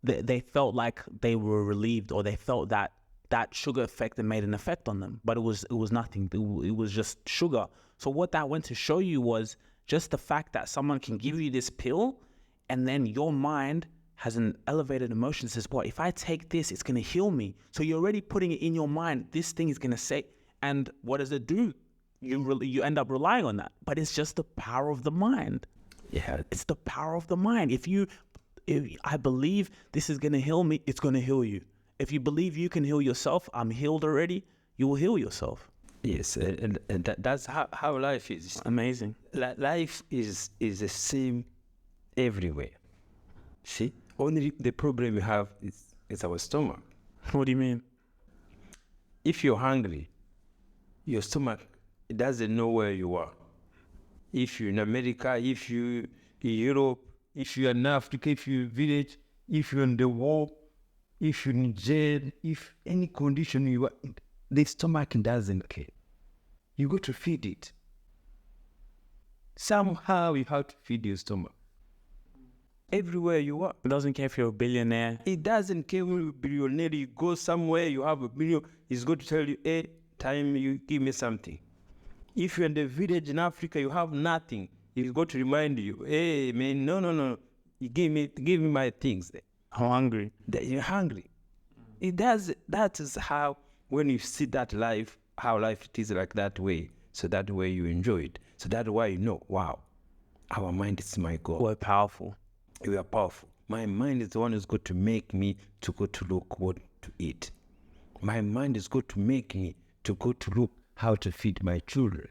they felt like they were relieved, or they felt that that sugar effect had made an effect on them, but it was nothing. It was just sugar. So what that went to show you was just the fact that someone can give you this pill, and then your mind has an elevated emotion that says, "What if I take this? It's going to heal me." So you're already putting it in your mind. This thing is going to say, and what does it do? You end up relying on that. But it's just the power of the mind. Yeah. It's the power of the mind. If I believe this is going to heal me, it's going to heal you. If you believe you can heal yourself, I'm healed already, you will heal yourself. Yes, and that's how life is. Amazing. Life is the same everywhere. See, only the problem we have is our stomach. What do you mean? If you're hungry, your stomach, it doesn't know where you are. If you're in America, if you're in Europe, if you're in Africa, if you're in village, if you're in the war, if you're in jail, if any condition you are in, the stomach doesn't care. You go to feed it. Somehow you have to feed your stomach. Everywhere you are. It doesn't care if you're a billionaire. It doesn't care if you're a billionaire. You go somewhere, you have $1 billion, it's going to tell you, hey, time you give me something. If you're in the village in Africa, you have nothing. It's going to remind you, hey, man, no. You give me my things. I'm hungry. You're hungry. That is how, when you see that life, how life is like that way, so that way you enjoy it. So that's why you know, wow, our mind is my God. We're powerful. We are powerful. My mind is the one who's going to make me to go to look what to eat. My mind is going to make me to go to look how to feed my children.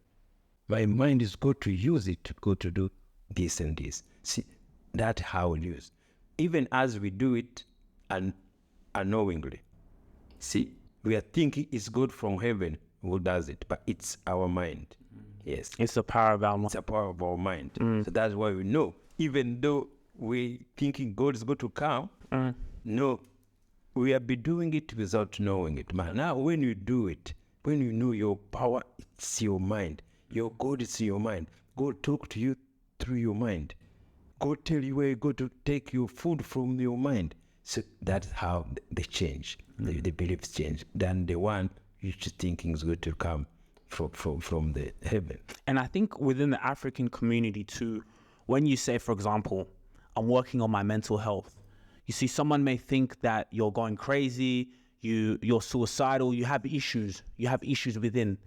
My mind is going to use it to go to do this and this. See, that's how it is. Even as we do it unknowingly. See, we are thinking it's good from heaven. Who does it? But it's our mind. Yes. It's the power of our mind. It's the power of our mind. So that's why we know. Even though we thinking God is going to come, no, we have been doing it without knowing it. But now when you do it, when you know your power, it's your mind. Your God is your mind. God talk to you through your mind. God tell you where you go to take your food from your mind. So that's how they change. The beliefs change. Than the one you just thinking is going to come from the heaven. And I think within the African community too, when you say, for example, I'm working on my mental health, you see, someone may think that you're going crazy, you're suicidal, you have issues within.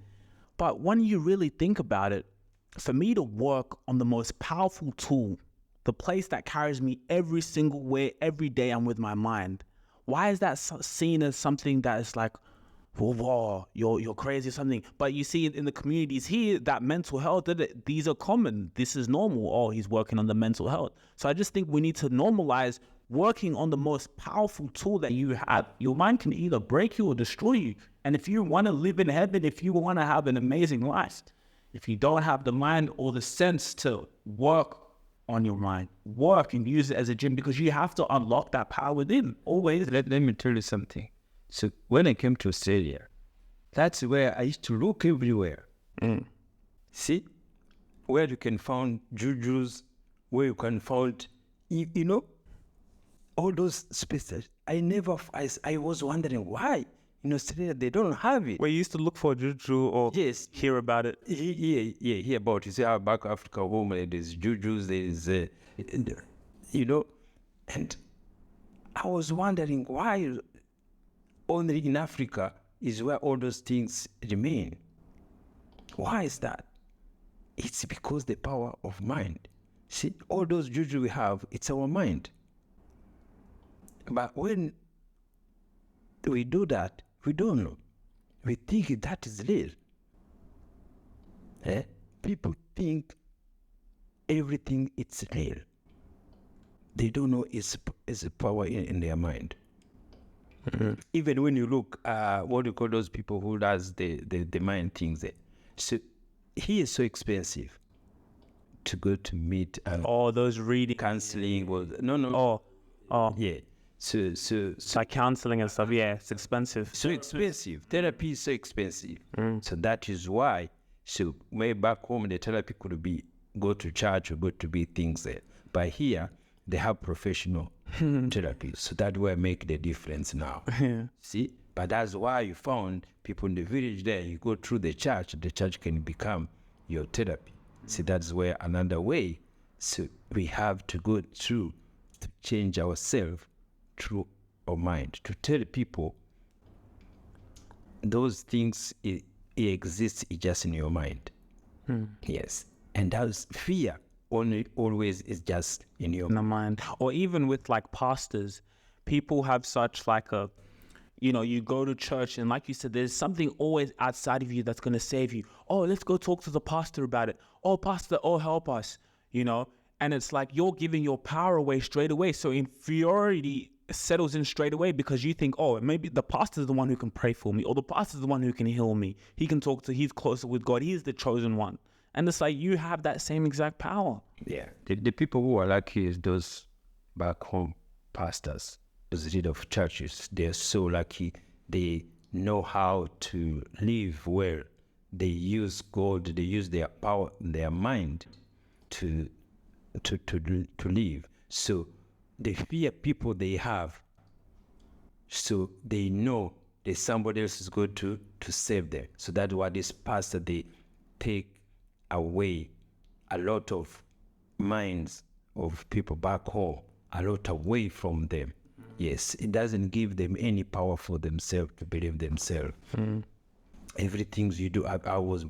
But when you really think about it, for me to work on the most powerful tool, the place that carries me every single way, every day, I'm with my mind. Why is that seen as something that is like, whoa, you're crazy or something? But you see in the communities here, that mental health, these are common. This is normal. Oh, he's working on the mental health. So I just think we need to normalize working on the most powerful tool that you have. Your mind can either break you or destroy you. And if you want to live in heaven, if you want to have an amazing life, if you don't have the mind or the sense to work on your mind, work and use it as a gym, because you have to unlock that power within. Always. Let me tell you something. So when I came to Australia, that's where I used to look everywhere. See, where you can find jujus, where you can find, you know, all those spaces. I was wondering why in Australia they don't have it. Where you used to look for juju or hear about it. Yeah, hear about it. You see how back Africa home, there's jujus, there's, you know, and I was wondering why only in Africa is where all those things remain. Why is that? It's because the power of mind. See, all those juju we have, it's our mind. But when we do that, we don't know. We think that is real. People think everything is real. They don't know it's a power in their mind. Even when you look, what do you call those people who does the mind things? So he is so expensive to go to meet and those reading counseling. No. Yeah. So like counseling and stuff. Yeah, it's expensive. So expensive. Therapy is so expensive. So that is why. So way back home, the therapy could be go to church or go to be things there. But here they have professional therapy. So that will make the difference now. See? But that's why you found people in the village there, you go through the church can become your therapy. See, that's where another way. So we have to go through to change ourselves through our mind, to tell people those things it exists just in your mind. Yes. And that's fear always is just in your mind. Or even with like pastors, people have such like a, you go to church and like you said, there's something always outside of you that's going to save you. Oh, let's go talk to the pastor about it. Oh, pastor, oh, help us, and it's like you're giving your power away straight away. So inferiority settles in straight away because you think, oh, maybe the pastor's the one who can pray for me, or the pastor's the one who can heal me. He's closer with God. He's the chosen one. And it's like you have that same exact power. Yeah. The people who are lucky is those back home pastors, those leaders of churches. They're so lucky. They know how to live well. They use God. They use their power, their mind to live. So the fear people they have, so they know that somebody else is going to save them. So that's why this pastor, they take away a lot of minds of people back home, a lot away from them. Yes, it doesn't give them any power for themselves to believe themselves. Everything you do, I was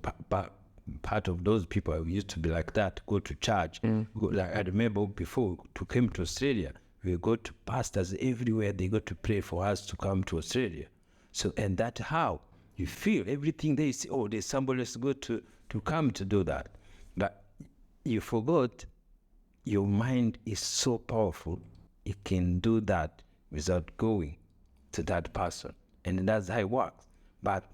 part of those people. I used to be like that, go to church. Like I remember before to come to Australia, we go to pastors everywhere. They go to pray for us to come to Australia. So, and that's how you feel. Everything they say, oh, there's somebody else good to come to do that. But you forgot your mind is so powerful. It can do that without going to that person. And that's how it works. But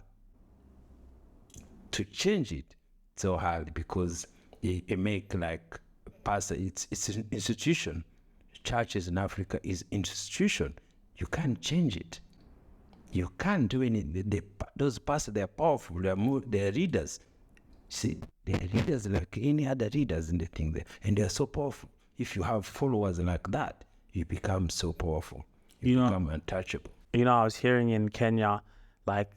to change it, so hard because it make like pastor, it's an institution. Churches in Africa is institution. You can't change it. You can't do anything. Those pastors, they're powerful. They're leaders. See, they're leaders like any other leaders in the thing there, and they're so powerful. If you have followers like that, you become so powerful. You become untouchable. I was hearing in Kenya, like,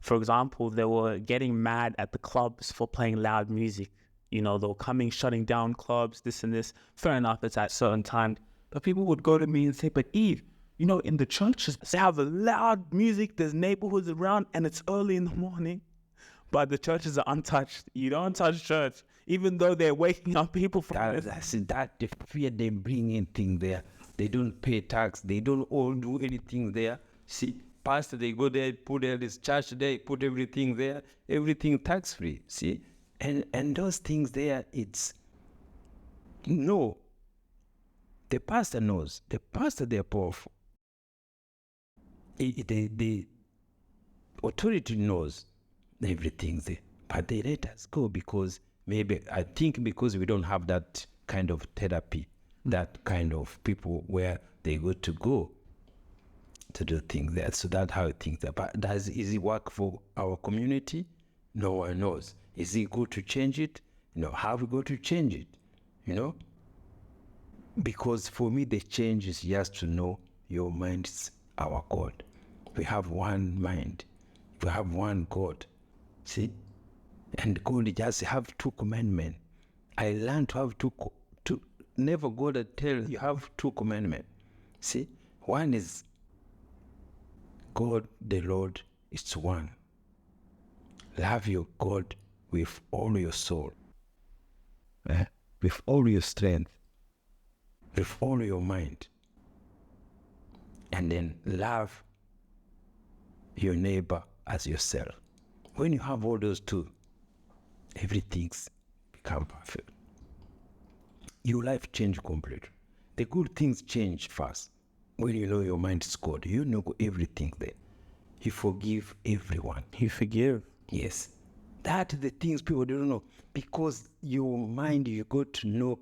for example, they were getting mad at the clubs for playing loud music. They were shutting down clubs, this and this. Fair enough, it's at certain time. But people would go to me and say, but Eve, in the churches, they have a loud music, there's neighborhoods around, and it's early in the morning. But the churches are untouched. You don't touch church, even though they're waking up people from that the fear they bring in thing there. They don't pay tax. They don't all do anything there. See, pastor, they go there, put this church there, put everything there, everything tax-free. See, and those things there, the pastor knows. The pastor, they're powerful. The authority knows everything there. But they let us go because I think because we don't have that kind of therapy, that kind of people where they go to do things there. So that's how I think that. But is it work for our community? No one knows. Is it good to change it? How we go to change it? Because for me, the change is just to know your mind is our God. We have one mind. We have one God. See? And God just have 2 commandments. I learned to have two. Never go to tell you have 2 commandments. See? One is God, the Lord, is one. Love your God with all your soul, with all your strength, with all your mind. And then love your neighbor as yourself. When you have all those 2, everything's become perfect. Your life change completely. The good things change fast. When you know your mind is God, you know everything there. You forgive everyone. You forgive. Yes. That are the things people don't know. Because your mind, you got to know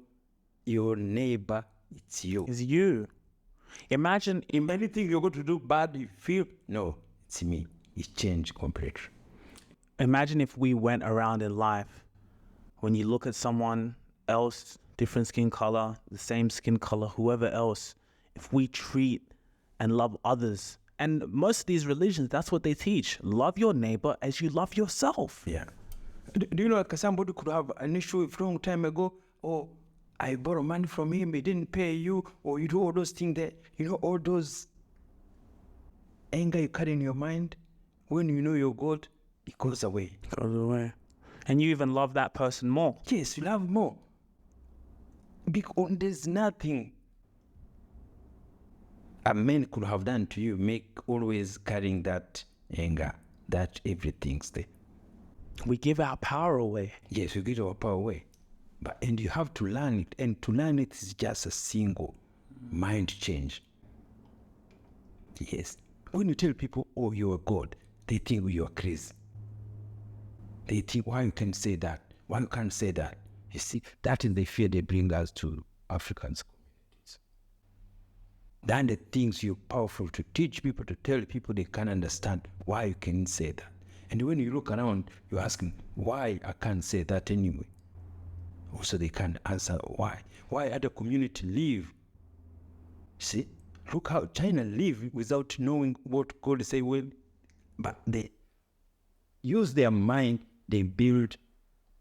your neighbor, it's you. It's you. Imagine if anything you're going to do bad, you feel, no, it's me. It changed completely. Imagine if we went around in life, when you look at someone else, different skin color, the same skin color, whoever else, if we treat and love others. And most of these religions, that's what they teach. Love your neighbor as you love yourself. Yeah. Do you know, like somebody could have an issue a long time ago, or I borrow money from him, he didn't pay you, or you do all those things that, all those anger you carry in your mind, when you know your God, it goes away. Goes away. And you even love that person more. Yes, you love more. Because there's nothing a man could have done to you, make always carrying that anger, that everything's there. We give our power away. Yes, we give our power away. And you have to learn it. And to learn it is just a single mind change. Yes. When you tell people, oh, you're God, they think you're crazy. They think, why you can say that? Why you can't say that? You see, that is the fear they bring us to African communities. Then the things you're powerful to teach people, to tell people they can understand why you can say that. And when you look around, you're asking, why I can't say that anyway? Also, they can't answer why. Why other communities live. See, look how China live without knowing what God say. Well, but they use their mind, they build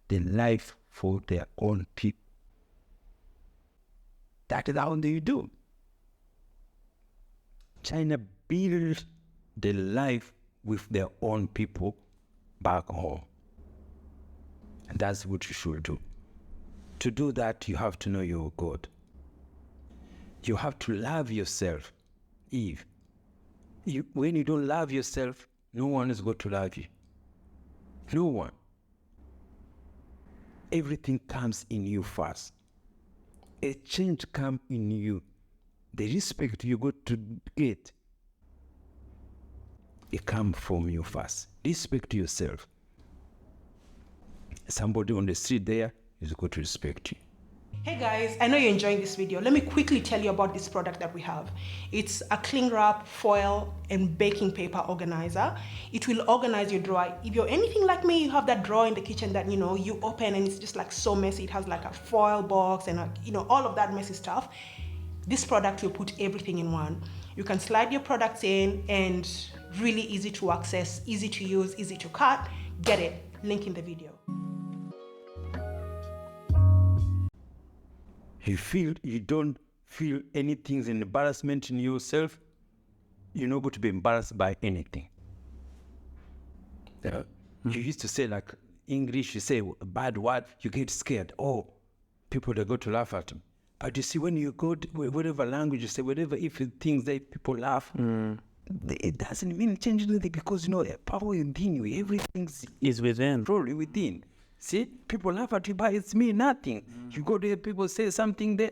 the life for their own people. That is how they do. China build the life with their own people back home. And that's what you should do. To do that, you have to know your God. You have to love yourself. Eve, when you don't love yourself, no one is going to love you. No one. Everything comes in you first. A change comes in you. The respect you got to get, it comes from you first. Respect yourself. Somebody on the street there is going to respect you. Hey guys, I know you're enjoying this video. Let me quickly tell you about this product that we have. It's a cling wrap, foil, and baking paper organizer. It will organize your drawer. If you're anything like me, you have that drawer in the kitchen that you open and it's just like so messy. It has like a foil box and all of that messy stuff. This product will put everything in one. You can slide your products in and really easy to access, easy to use, easy to cut. Get it, link in the video. You don't feel anything embarrassment in yourself, you're not going to be embarrassed by anything. You used to say like English, you say a bad word, you get scared. Oh, people are going to laugh at them. But you see, when you go to whatever language you say, whatever, if you think that people laugh, it doesn't mean change anything because the power within you, everything Is within. Truly within. See, people laugh at you, but it's me nothing. You go there, people say something there,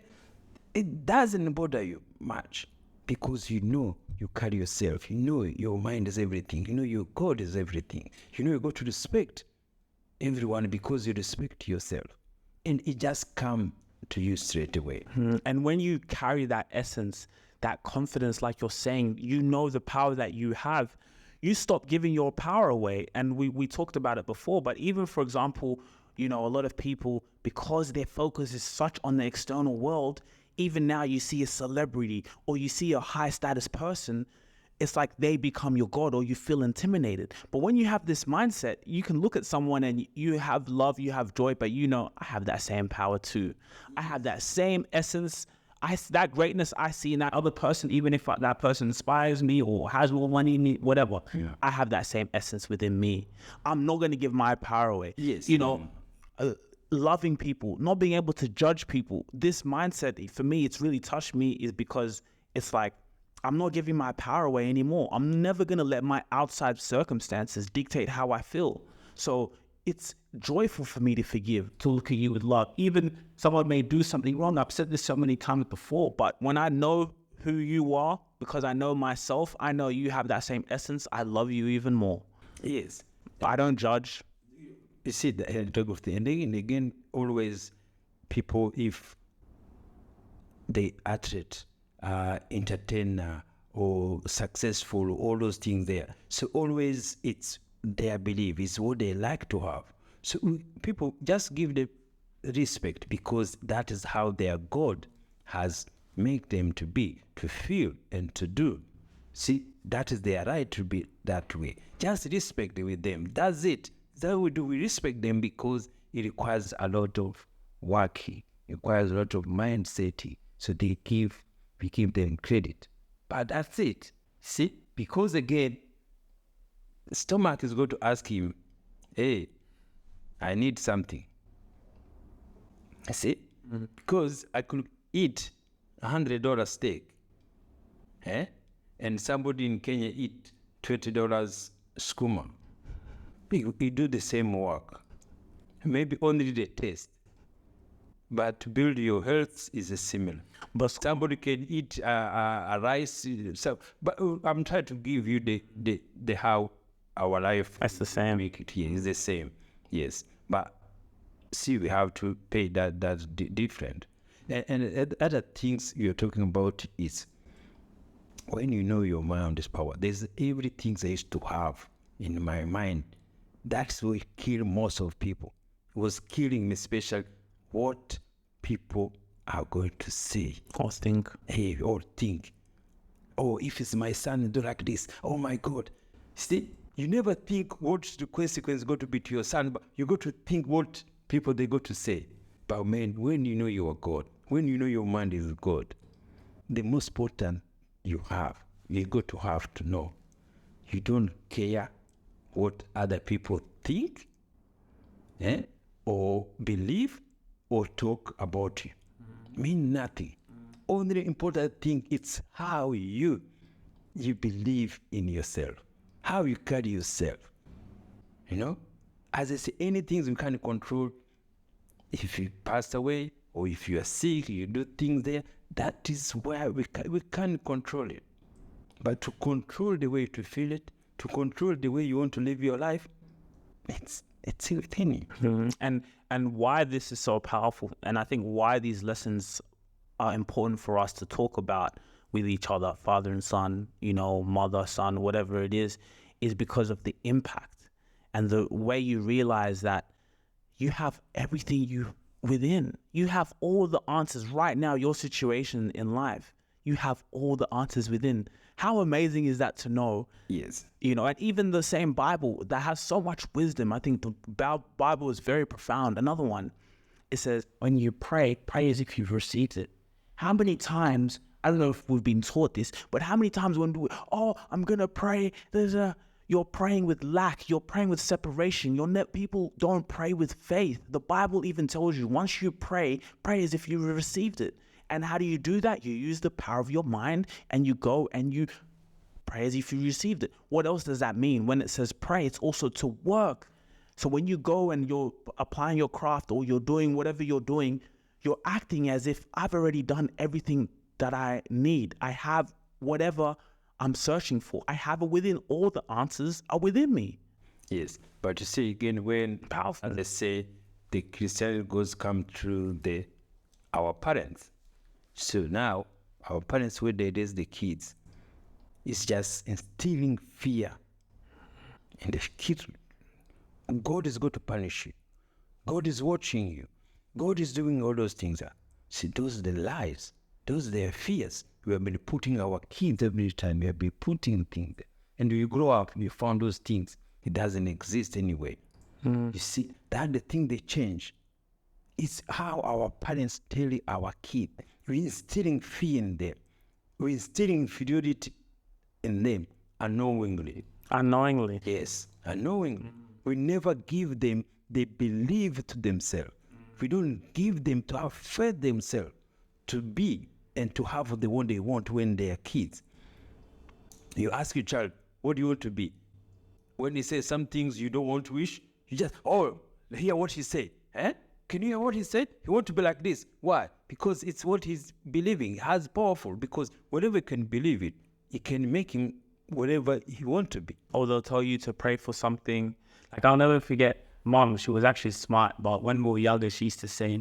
it doesn't bother you much because you carry yourself. Your mind is everything. Your God is everything. You got to respect everyone because you respect yourself. And it just comes to you straight away. And when you carry that essence, that confidence, like you're saying, the power that you have, you stop giving your power away. And we talked about it before, but even, for example, a lot of people, because their focus is such on the external world, even now you see a celebrity or you see a high status person, it's like they become your God or you feel intimidated. But when you have this mindset, you can look at someone and you have love, you have joy, but I have that same power too. I have that same essence. That greatness I see in that other person, even if that person inspires me or has more money, whatever, I have that same essence within me. I'm not going to give my power away. Yes. Loving people, not being able to judge people. This mindset, for me, it's really touched me is because it's like, I'm not giving my power away anymore. I'm never going to let my outside circumstances dictate how I feel. So it's joyful for me to forgive, to look at you with love. Even someone may do something wrong. I've said this so many times before, but when I know who you are, because I know myself, I know you have that same essence, I love you even more. Yes. I don't judge. You see, the type of thing. And again, always people, if they athlete, entertainer, or successful, all those things there. So always it's their belief, it's what they like to have. So people just give the respect because that is how their God has make them to be, to feel, and to do. See, that is their right to be that way. Just respect with them. That's it. That's what we do. We respect them because it requires a lot of working. It requires a lot of mindset. So we give them credit. But that's it. See, because again, the stomach is going to ask him, hey, I need something. I see, because I could eat $100 steak, and somebody in Kenya eat $20 skuma. We do the same work, maybe only the taste, but to build your health is similar. But Somebody can eat a rice. But I'm trying to give you the how our life. That's the same. Make it here is the same. Yes, but see, we have to pay that's different. And other things you're talking about is when you know your mind is power. There's everything I used to have in my mind. That's what killed most of people. It was killing me, especially what people are going to say. or think. Hey, or think, oh, if it's my son and do like this, oh my God. See, you never think what's the consequence going to be to your son, but you got to think what people they go to say. But man, when you know you are God, when you know your mind is God, the most important you got to have to know. You don't care what other people think, or believe, or talk about you. Mean nothing. Only important thing it's how you believe in yourself, how you carry yourself. You know, as I say, anything we can control. If you pass away or if you are sick, you do things there. That is where we can control it. But to control the way to feel it, to control the way you want to live your life, it's within you. And why this is so powerful, and I think why these lessons are important for us to talk about with each other, father and son, mother, son, whatever it is because of the impact and the way you realize that you have everything within. You have all the answers right now, your situation in life. You have all the answers within. How amazing is that to know? Yes. And even the same Bible that has so much wisdom. I think the Bible is very profound. Another one, it says, when you pray as if you've received it. How many times, I don't know if we've been taught this, but how many times when I'm going to pray, you're praying with lack, you're praying with separation. People don't pray with faith. The Bible even tells you once you pray as if you received it. And how do you do that? You use the power of your mind and you go and you pray as if you received it. What else does that mean? When it says pray, it's also to work. So when you go and you're applying your craft or you're doing whatever you're doing, you're acting as if I've already done everything that I need. I have whatever I'm searching for. I have it within. All the answers are within me. Yes, but you see again, when Powerful. as I say, the Christian goes come through our parents. So now our parents, when they raise the kids, it's just instilling fear, and the kids, God is going to punish you. God is watching you. God is doing all those things. See, those are the lies. Those are their fears. We have been putting our kids every time. We have been putting things there. And when you grow up, you found those things. It doesn't exist anyway. You see, that's the thing they change. It's how our parents tell our kids. We're instilling fear in them. We're instilling inferiority in them unknowingly. Unknowingly. Yes, unknowingly. We never give them the belief to themselves. We don't give them to have faith themselves to be and to have the one they want when they are kids. You ask your child, what do you want to be? When he says some things you don't want to wish, you just, hear what he said. Can you hear what he said? He wants to be like this. Why? Because it's what he's believing. Has powerful. Because whatever he can believe it can make him whatever he wants to be. Or they'll tell you to pray for something. Like, I'll never forget Mom. She was actually smart, but when we were younger, she used to say,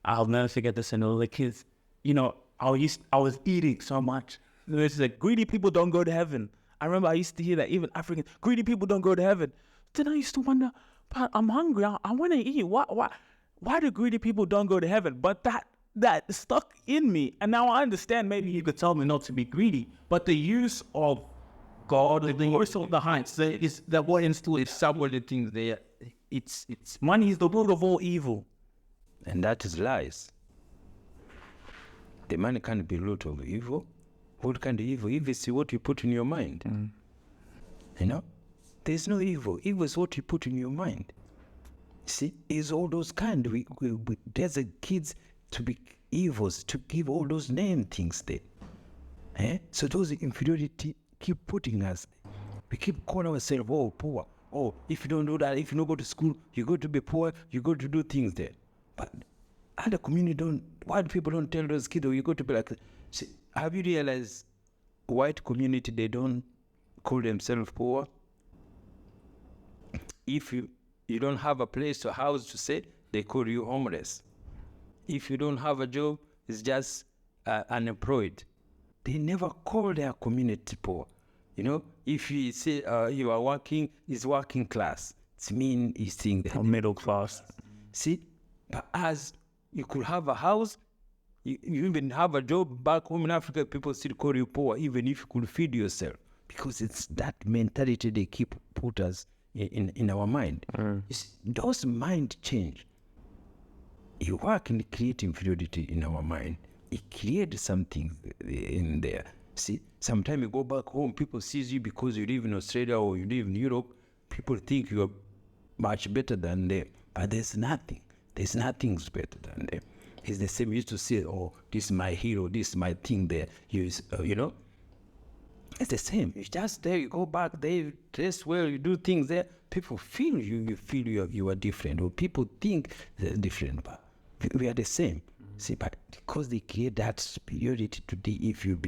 I'll never forget this, and all the kids, I was eating so much. It's like, greedy people don't go to heaven. I remember I used to hear that, even African, greedy people don't go to heaven. Then I used to wonder, but I'm hungry. I want to eat. Why do greedy people don't go to heaven? But that that stuck in me. And now I understand, maybe you could tell me not to be greedy, but the use of God, the use of the hinds, is that what instilled Some of the things there, it's money is the root of all evil. and that is lies. The money can't be root of evil. What kind of evil? Evil is what you put in your mind. You know, there's no evil. Evil is what you put in your mind. See, it's all those kind. We there's a kids to be evils, to give all those name things there. So those inferiority keep putting us. We keep calling ourselves, oh, poor. Oh, if you don't do that, if you don't go to school, you go to be poor, you go to do things there. But other community don't, white people don't tell those kids, oh, you go to be like, see, have you realized white community, they don't call themselves poor? If you don't have a place or house to stay, they call you homeless. If you don't have a job, it's just unemployed. They never call their community poor. You know, if you say you are working, it's working class. It means it's in the Middle class. See, but as you could have a house, you even have a job back home in Africa, people still call you poor, even if you could feed yourself, because it's that mentality they keep put us in our mind. Those mind change. You work and create inferiority in our mind. It creates something in there. See, sometimes you go back home, people sees you because you live in Australia or you live in Europe, people think you're much better than them. But there's nothing. There's nothing better than them. It's the same. You used to say, oh, this is my hero, this is my thing there. You know? It's the same. It's just there. You go back there, you dress well, you do things there. People feel you. You feel you are different. Or people think they're different. But we are the same. See, but because they create that superiority today, if you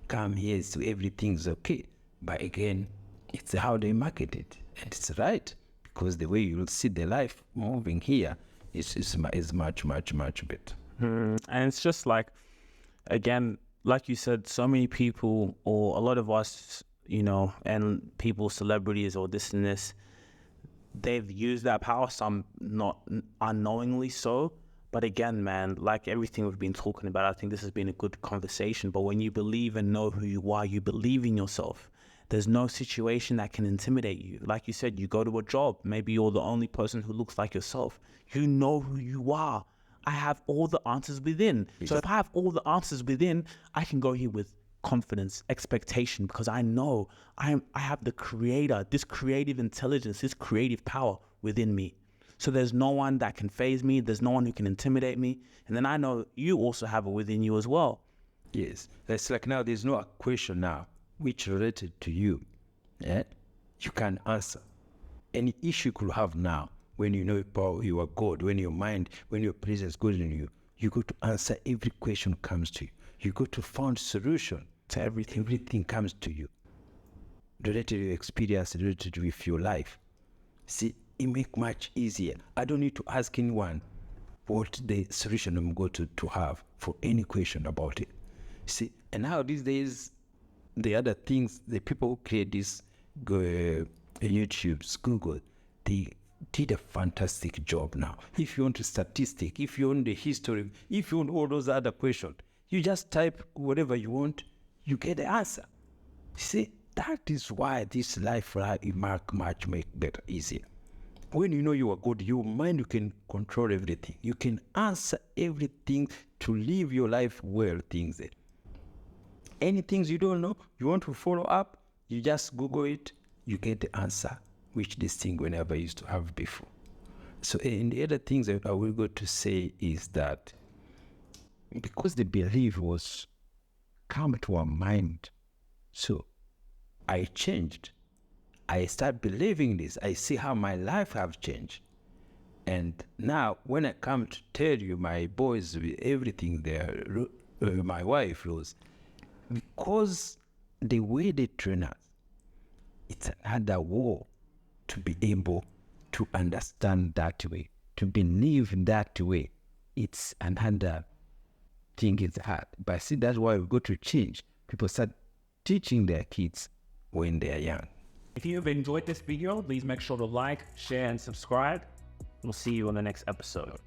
come here, so everything's okay. But again, it's how they market it. And it's right. Because the way you will see the life moving here is much, much, much better. And it's just like, again, like you said, so many people, or a lot of us, you know, and people, celebrities or this and this, they've used that power, some not unknowingly so. But again, man, like everything we've been talking about, I think this has been a good conversation. But when you believe and know who you are, you believe in yourself. There's no situation that can intimidate you. Like you said, you go to a job, maybe you're the only person who looks like yourself. You know who you are. I have all the answers within. So if I have all the answers within, I can go here with confidence, expectation, because I know I have the creator, this creative intelligence, this creative power within me. So there's no one that can faze me. There's no one who can intimidate me. And then I know you also have it within you as well. Yes. It's like now there's no question now which related to you. Yeah? You can answer. Any issue you could have now, when you know power, you are God, when your mind, when your presence goes in you, you go to answer every question comes to you. You go to find solution to everything. Everything comes to you. Related to your experience, related with your life. See, it make much easier. I don't need to ask anyone what the solution I'm going to have for any question about it. See, and now these days, the other things, the people who create this YouTube, Google, they did a fantastic job now. If you want a statistic, if you want the history, if you want all those other questions, you just type whatever you want, you get the answer. See, that is why this life much make better, easier. When you know you are good, your mind, you can control everything. You can answer everything to live your life well, things there. Any things you don't know, you want to follow up, you just Google it, you get the answer, which this thing we never used to have before. So, and the other things that I will go to say is that because the belief was come to our mind, so I changed. I start believing this. I see how my life have changed. And now when I come to tell you my boys, everything there, my wife was, because the way they train us, it's another war to be able to understand that way, to believe in that way. It's another thing, it's hard. But see, that's why we go to change. People start teaching their kids when they are young. If you have enjoyed this video, please make sure to like, share, and subscribe. We'll see you on the next episode.